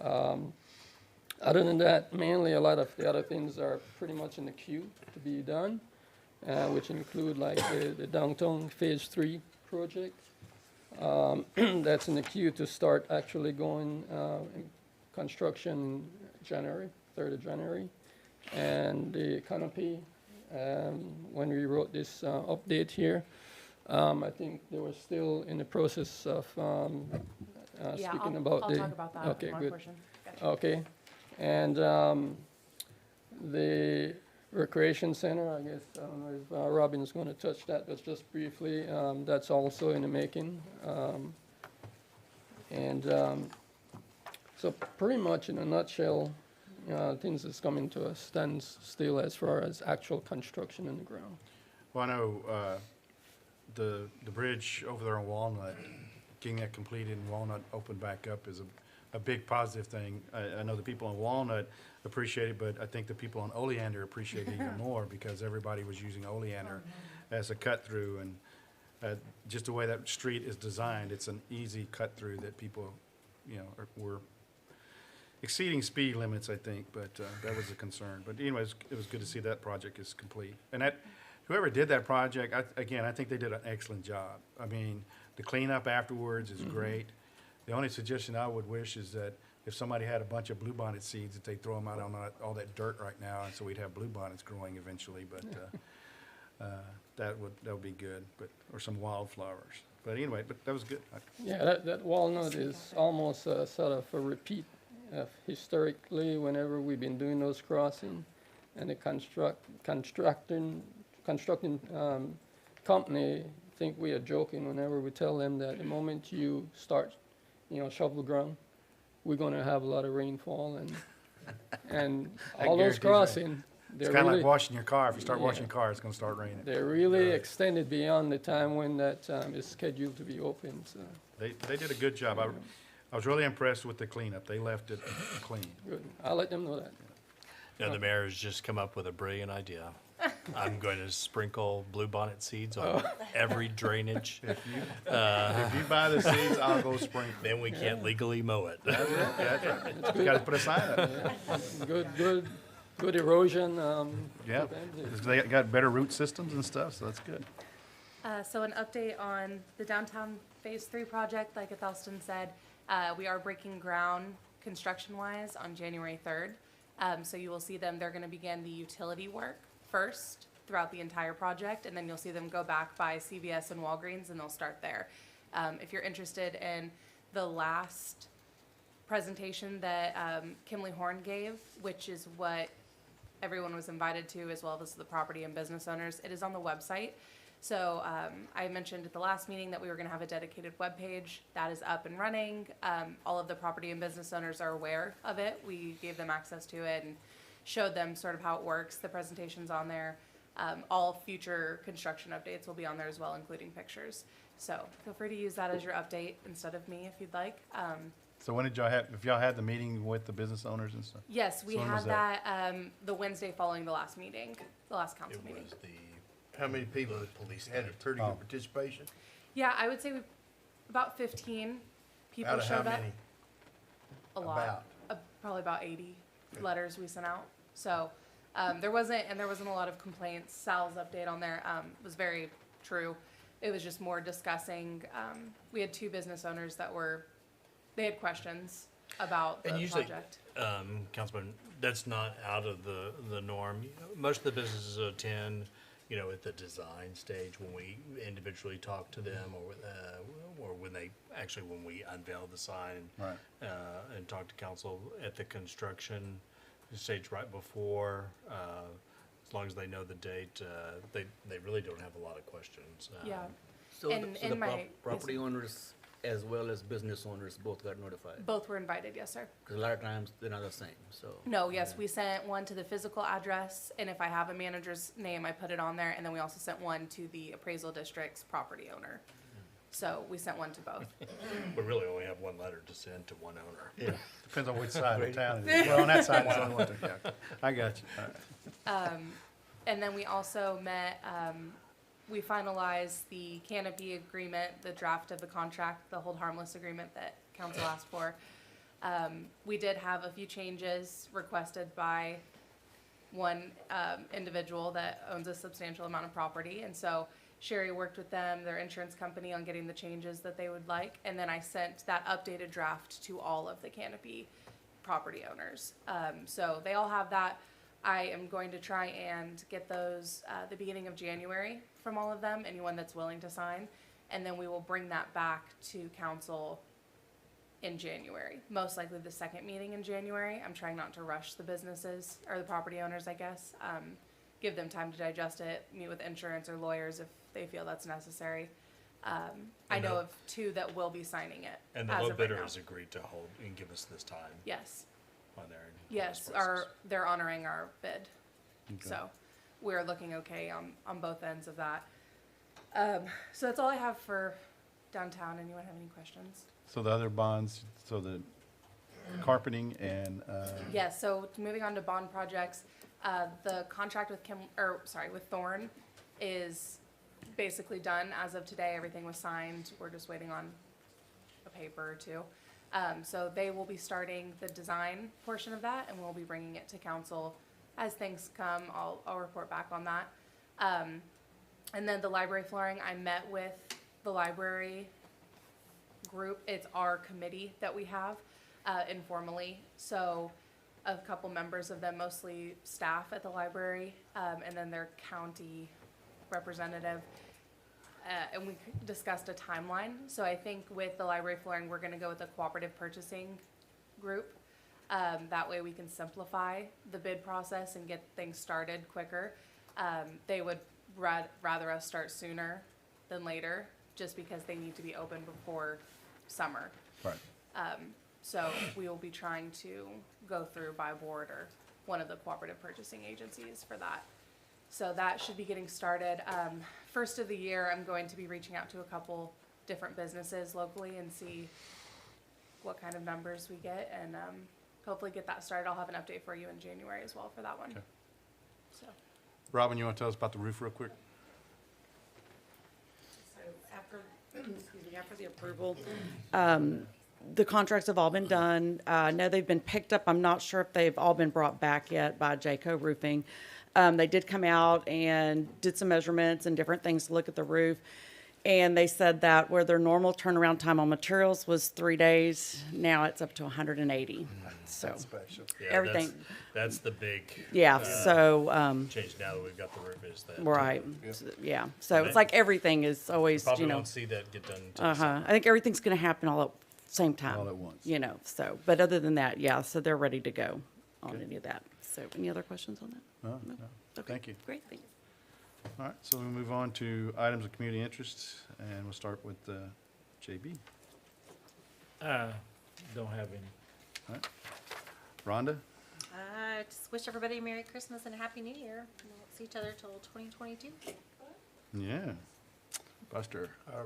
S16: Other than that, mainly a lot of the other things are pretty much in the queue to be done, which include like the downtown Phase 3 project. That's in the queue to start actually going in construction January, 3rd of January. And the canopy, when we wrote this update here, I think they were still in the process of
S12: Yeah,
S16: speaking
S12: I'll
S16: about the.
S12: talk about that
S16: Okay,
S12: in my
S16: good.
S12: portion. Gotcha.
S16: Okay, and the recreation center, I guess, I don't know if Robin's going to touch that, but just briefly, that's also in the making. So pretty much in a nutshell, things is coming to a standstill as far as actual construction in the ground.
S1: Well, I know the bridge over there on Walnut, getting that completed and Walnut opened back up is a big positive thing. I know the people on Walnut appreciate it, but I think the people on Oleander appreciate it even more because everybody was using Oleander as a cut through, and just the way that street is designed, it's an easy cut through that people, were exceeding speed limits, I think, but that was a concern. But anyways, it was good to see that project is complete. And that, whoever did that project, I think they did an excellent job. I mean, the cleanup afterwards is great. The only suggestion I would wish is that if somebody had a bunch of bluebonnet seeds, that they throw them out on all that dirt right now, and so we'd have bluebonnets growing eventually. But that would be good. Or some wildflowers. But anyway, that was good.
S16: Yeah, that Walnut is almost sort of a repeat of historically whenever we've been doing those crossing, and the constructing company think we are joking whenever we tell them that the moment you start, shovel ground, we're going to have a lot of rainfall and all those crossing.
S1: It's kind of like washing your car. If you start washing your car, it's going to start raining.
S16: They're really extended beyond the time when that is scheduled to be open. So.
S1: They did a good job. I was really impressed with the cleanup. They left it clean.
S16: Good. I'll let them know that.
S5: The mayor has just come up with a brilliant idea. I'm going to sprinkle bluebonnet seeds on every drainage.
S1: If you buy the seeds, I'll go sprinkle.
S5: Then we can't legally mow it.
S1: That's right. You got to put a sign up.
S16: Good erosion.
S1: Yeah, they got better root systems and stuff, so that's good.
S12: So an update on the downtown Phase 3 project, like Ethelston said, we are breaking ground construction-wise on January 3rd. So you will see them, they're going to begin the utility work first throughout the entire project, and then you'll see them go back by CVS and Walgreens, and they'll start there. If you're interested in the last presentation that Kimley Horn gave, which is what everyone was invited to, as well as the property and business owners, it is on the website. So I mentioned at the last meeting that we were going to have a dedicated webpage. That is up and running. All of the property and business owners are aware of it. We gave them access to it and showed them sort of how it works. The presentation's on there. All future construction updates will be on there as well, including pictures. So feel free to use that as your update instead of me if you'd like.
S1: So when did y'all have, if y'all had the meeting with the business owners and stuff?
S12: Yes, we
S1: So when was
S12: had that the Wednesday following the last meeting, the last council meeting.
S9: How many people did police had a pretty good participation?
S12: Yeah, I would say about 15 people
S9: Out of
S12: showed
S9: how
S12: up.
S9: many?
S12: A lot. Probably about 80 letters we sent out. So there wasn't a lot of complaints. Sal's update on there was very true. It was just more discussing. We had 2 business owners they had questions about the project.
S5: Councilman, that's not out of the norm. Most of the businesses attend, at the design stage when we individually talk to them, or when we unveil the sign,
S1: Right.
S5: and talk to council at the construction stage right before. As long as they know the date, they really don't have a lot of questions.
S12: Yeah.
S13: So
S12: And
S13: the
S12: in my-
S13: property owners as well as business owners both got notified?
S12: Both were invited, yes, sir.
S13: Because a lot of times they're not the same, so.
S12: No, yes, we sent one to the physical address, and if I have a manager's name, I put it on there, and then we also sent one to the appraisal district's property owner. So we sent one to both.
S5: We really only have one letter to send to one owner.
S1: Yeah, depends on which side of town it is. Well, on that side, it's only one. Yeah, I got you. All right.
S12: And then we also met, we finalized the canopy agreement, the draft of the contract, the hold harmless agreement that council asked for. We did have a few changes requested by one individual that owns a substantial amount of property. And so Sherry worked with them, their insurance company, on getting the changes that they would like, and then I sent that updated draft to all of the Canopy property owners. So they all have that. I am going to try and get those the beginning of January from all of them, anyone that's willing to sign, and then we will bring that back to council in January, most likely the second meeting in January. I'm trying not to rush the businesses, or the property owners, I guess. Give them time to digest it, meet with insurance or lawyers if they feel that's necessary. I know of 2 that will be signing it.
S5: And the
S12: as
S5: low
S12: of right
S5: bidder
S12: now.
S5: has agreed to hold and give us this time
S12: Yes,
S5: on their.
S12: yes, they're honoring our bid. So we're looking okay on both ends of that. So that's all I have for downtown. Anyone have any questions?
S1: So the other bonds, so the carpeting and,
S12: Yes, so moving on to bond projects, the contract with with Thorne is basically done as of today. Everything was signed. We're just waiting on a paper or 2. So they will be starting the design portion of that, and we'll be bringing it to council as things come. I'll report back on that. And then the library flooring, I met with the library group. It's our committee that we have informally. So a couple members of them, mostly staff at the library, and then their county representative. And we discussed a timeline. So I think with the library flooring, we're going to go with a cooperative purchasing group. That way we can simplify the bid process and get things started quicker. They would rather us start sooner than later, just because they need to be open before summer.
S1: right.
S12: So we will be trying to go through by board or one of the cooperative purchasing agencies for that. So that should be getting started. First of the year, I'm going to be reaching out to a couple different businesses locally and see what kind of numbers we get, and hopefully get that started. I'll have an update for you in January as well for that one.
S1: Okay.
S12: So.
S1: Robin, you want to tell us about the roof real quick?
S17: So after, after the approval, the contracts have all been done. I know they've been picked up. I'm not sure if they've all been brought back yet by Jayco Roofing. They did come out and did some measurements and different things to look at the roof. And they said that where their normal turnaround time on materials was 3 days, now it's up to 180. So
S1: Special.
S5: Yeah,
S17: everything.
S5: That's the big.
S17: Yeah, so,
S5: Change now that we've got the roof is that.
S17: right, yeah. So it's like everything is always,
S5: Probably
S17: you know.
S5: won't see that get done until
S17: Uh-huh. I think everything's gonna happen all at the same time.
S1: All at once.
S17: You know, so, but other than that, yeah, so they're ready to go on any of that. So any other questions on that?
S1: No, no.
S17: Okay,
S1: Thank you.
S17: Great, thanks.
S1: All right, so we move on to items of community interest, and we'll start with JB.
S2: Don't have any.
S1: Rhonda?
S7: Just wish everybody a Merry Christmas and a Happy New Year. We won't see each other till 2022.
S1: Yeah. Buster?
S9: I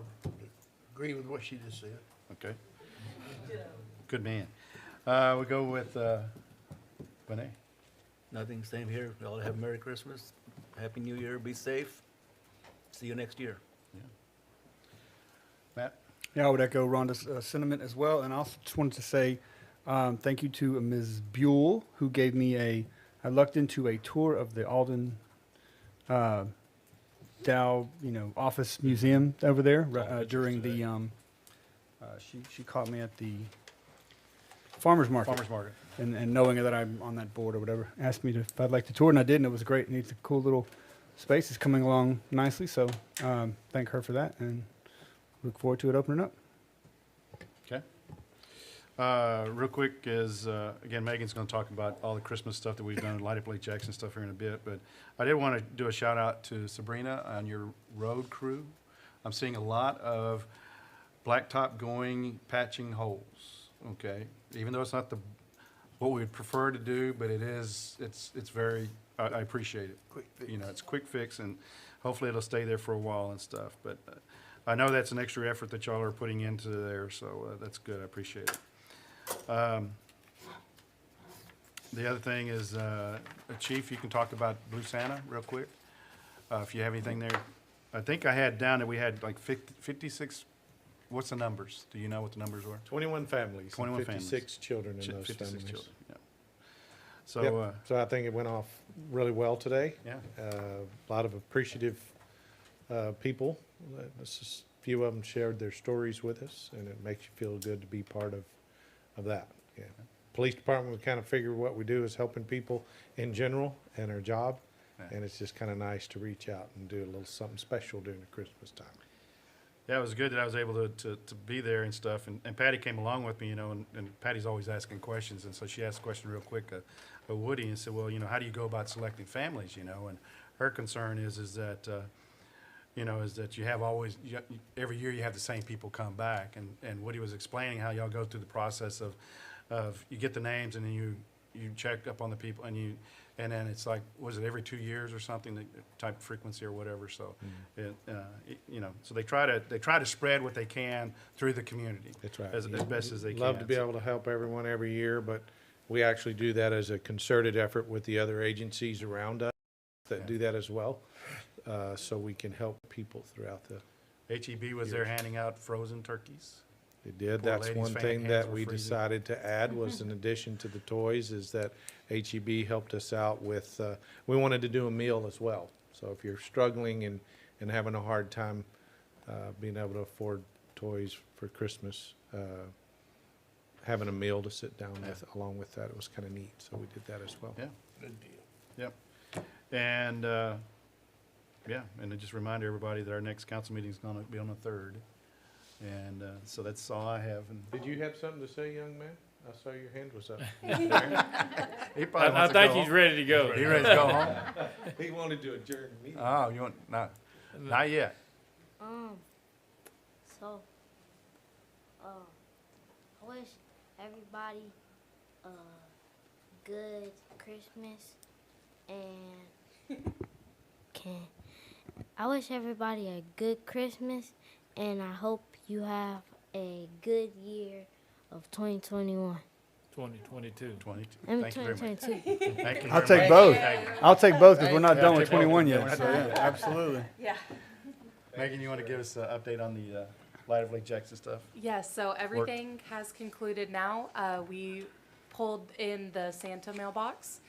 S9: agree with what she just said.
S1: Okay. Good man. We go with Renee.
S13: Nothing, same here. We all have Merry Christmas, Happy New Year, be safe. See you next year.
S1: Matt?
S8: Yeah, I would echo Rhonda's sentiment as well, and I also just wanted to say thank you to Ms. Buell, who gave me I lucked into a tour of the Alden Dow, office museum over there during the, she caught me at the farmer's market.
S1: Farmer's Market.
S8: And knowing that I'm on that board or whatever, asked me if I'd like to tour, and I did, and it was great. And it's a cool little space. It's coming along nicely, so thank her for that, and look forward to it opening up.
S1: Okay. Real quick is, again, Megan's going to talk about all the Christmas stuff that we've done, Light Up Lake Jackson stuff here in a bit, but I did want to do a shout out to Sabrina on your road crew. I'm seeing a lot of blacktop going, patching holes, okay? Even though it's not what we would prefer to do, but it's very, I appreciate it.
S9: Quick fix.
S1: It's quick fix, and hopefully it'll stay there for a while and stuff, but I know that's an extra effort that y'all are putting into there, so that's good. I appreciate it. The other thing is, Chief, you can talk about Blue Santa real quick, if you have anything there. I think I had down that we had like 56, what's the numbers? Do you know what the numbers were?
S3: 21 families.
S1: 21
S3: and
S1: families.
S3: 56 children in those
S1: 56
S3: families.
S1: children, yeah. So,
S3: Yep. So I think it went off really well today.
S1: yeah,
S3: A lot of appreciative people. This is, a few of them shared their stories with us, and it makes you feel good to be part of that. Yeah. Police department, we kind of figure what we do is helping people in general and our job, and it's just kind of nice to reach out and do a little something special during the Christmas time.
S1: Yeah, it was good that I was able to be there and stuff, and Patty came along with me, you know, and Patty's always asking questions, and so she asked a question real quick of Woody and said, well, you know, how do you go about selecting families, you know, and her concern is that, you know, is that you have always, every year you have the same people come back, and Woody was explaining how y'all go through the process of you get the names and then you check up on the people and then it's like, was it every 2 years or something, the type of frequency or whatever, so you know, so they try to spread what they can through the community.
S3: That's right.
S1: As best as they can.
S3: Love to be able to help everyone every year, but we actually do that as a concerted effort with the other agencies around us that do that as well, so we can help people throughout the
S1: HEB was there handing out frozen turkeys.
S3: They did.
S1: Poor
S3: That's
S1: ladies'
S3: one
S1: fan
S3: thing
S1: hands
S3: that
S1: were
S3: we
S1: freezing.
S3: decided to add was in addition to the toys is that HEB helped us out with, we wanted to do a meal as well. So if you're struggling and having a hard time being able to afford toys for Christmas, having a meal to sit down with along with that, it was kind of neat. So we did that as well.
S1: Yeah.
S9: Good deal.
S1: Yep. And, yeah, and to just remind everybody that our next council meeting is going to be on the 3rd. And so that's all I have. And
S3: Did you have something to say, young man? I saw your hand was up.
S1: he probably
S2: I
S1: wants to
S2: think
S1: go
S2: he's
S1: home.
S2: ready to go.
S1: He ready to go home?
S3: He wanted to adjourn the meeting.
S1: Oh, you want, not yet.
S18: So, I wish everybody a good Christmas and I wish everybody a good Christmas and I hope you have a good year of 2021.
S2: 2022.
S1: 22.
S18: I mean,
S1: Thank you very much.
S18: 2022.
S1: Thank you
S8: I'll
S1: very
S8: take
S1: much.
S8: both.
S1: Thank you.
S8: I'll take both because we're not
S1: Yeah,
S8: done
S1: take
S8: with
S1: both.
S8: 21
S1: Yeah,
S8: yet.
S1: we're not
S8: So,
S1: done
S8: yeah,
S1: yet.
S8: absolutely.
S7: Yeah.
S1: Megan, you want to give us an update on the Light of Lake Jackson stuff?
S12: Yes, so everything has concluded now. We pulled in the Santa mailbox.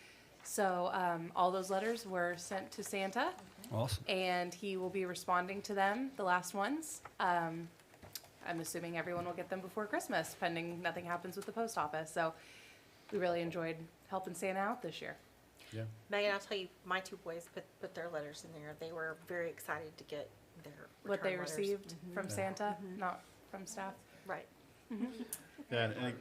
S12: So all those letters were sent to Santa.
S8: Awesome.
S12: And he will be responding to them, the last ones. I'm assuming everyone will get them before Christmas, pending nothing happens with the post office. So we really enjoyed helping Santa out this year.
S1: Yeah.
S7: Megan, I'll tell you, my two boys put their letters in there. They were very excited to get their
S12: What they
S7: return letters.
S12: received from Santa, not from staff.
S7: Right.
S1: Yeah, and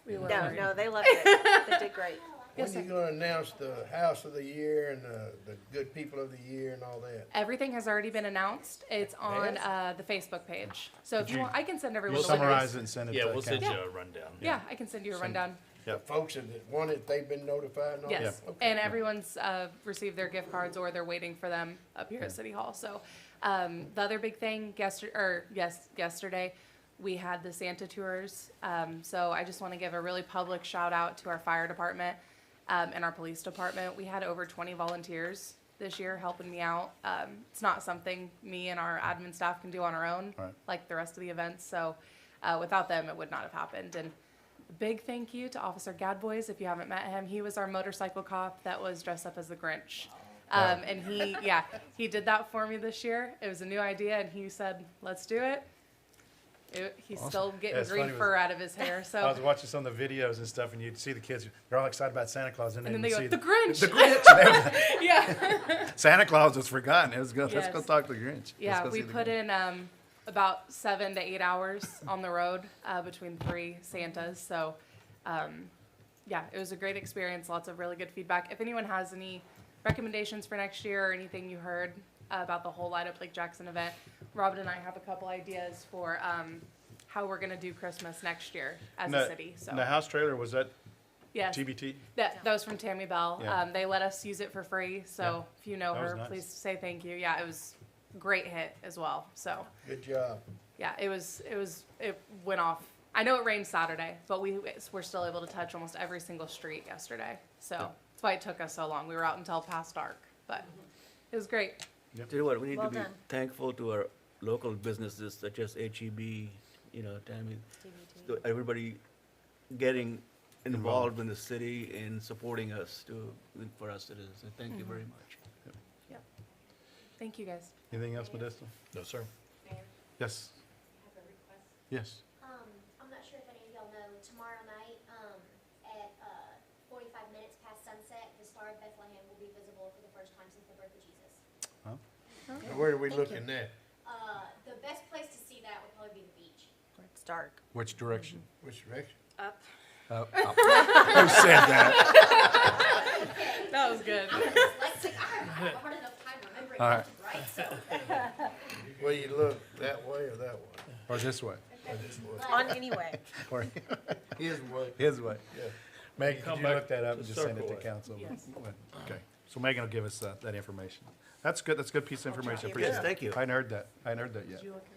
S12: We were
S7: No,
S12: worried.
S7: no, they loved it. They did great.
S9: When
S12: Yes,
S9: are you
S12: sir.
S9: gonna announce the house of the year and the good people of the year and all that?
S12: Everything has already been announced. It's on
S9: Yes.
S12: the Facebook page. So if
S1: Did
S12: you
S1: you-
S12: want, I can send everyone
S1: we'll
S12: the letters.
S1: summarize it and send it
S5: Yeah,
S1: to
S5: we'll send you
S1: council.
S5: a rundown.
S12: Yeah, I can send you a rundown.
S9: The folks that want it, they've been notified and all that?
S12: Yes,
S9: Okay.
S12: and everyone's received their gift cards or they're waiting for them up here at City Hall. So the other big thing, yesterday, we had the Santa tours. So I just want to give a really public shout out to our fire department and our police department. We had over 20 volunteers this year helping me out. It's not something me and our admin staff can do on our own,
S1: Right.
S12: like the rest of the events. So without them, it would not have happened. And a big thank you to Officer Gadboys. If you haven't met him, he was our motorcycle cop that was dressed up as the Grinch. And he did that for me this year. It was a new idea, and he said, "Let's do it." He's still getting
S1: Yeah, it's
S12: green
S1: funny was-
S12: fur out of his hair.
S1: I
S12: So
S1: was watching some of the videos and stuff, and you'd see the kids, they're all excited about Santa Claus, and
S12: and then
S1: then
S12: they go,
S1: see
S12: "The Grinch."
S1: The Grinch and everything.
S12: Yeah.
S1: Santa Claus was forgotten. Let's go
S12: Yes.
S1: talk to the Grinch.
S12: Yeah,
S1: Let's go
S12: we
S1: see the
S12: put
S1: Grinch.
S12: in about 7 to 8 hours on the road between 3 Santas. So, yeah, it was a great experience. Lots of really good feedback. If anyone has any recommendations for next year or anything you heard about the whole Light Up Lake Jackson event, Robin and I have a couple ideas for how we're going to do Christmas next year as a city. So,
S1: The house trailer, was that
S12: yes.
S1: TBT?
S12: That was from Tammy Bell.
S1: Yeah.
S12: They let us use it for free. So
S1: Yeah.
S12: if you know
S1: That was
S12: her,
S1: nice.
S12: please say thank you. Yeah, it was a great hit as well. So
S9: Good job.
S12: yeah, it went off. I know it rained Saturday, but we're still able to touch almost every single street yesterday. So that's why it took us so long. We were out until past dark, but it was great.
S13: Tell you what, we need
S7: Well
S13: to be
S7: done.
S13: thankful to our local businesses such as HEB, Tammy, everybody getting involved in the city and supporting us for our citizens. And thank you very much.
S12: Thank you, guys.
S1: Anything else, Modesto?
S5: No, sir.
S1: Yes. Yes.
S18: I'm not sure if any of y'all know, tomorrow night, at 45 minutes past sunset, the Star of Bethlehem will be visible for the first time since the birth of Jesus.
S9: And where are we looking at?
S18: The best place to see that would probably be the beach.
S7: Where it's dark.
S1: Which direction?
S9: Which direction?
S12: Up.
S1: Who said that?
S12: That was good.
S18: I'm dyslexic. I have a hard enough time remembering
S1: All
S18: left and right, so.
S9: Will you look that way or that way?
S1: Or this way?
S9: Or this way?
S7: On any way.
S1: Or
S9: His way.
S1: his way?
S9: Yeah.
S1: Megan,
S2: Come
S1: could you
S2: back
S1: look that up
S2: to
S1: and just send it to
S2: circle it.
S1: council?
S12: Yes.
S1: Okay, so Megan will give us that information. That's good, that's a good piece of information, appreciate it.
S13: Yes, thank you.
S1: I hadn't heard that, yet.
S12: Did you look at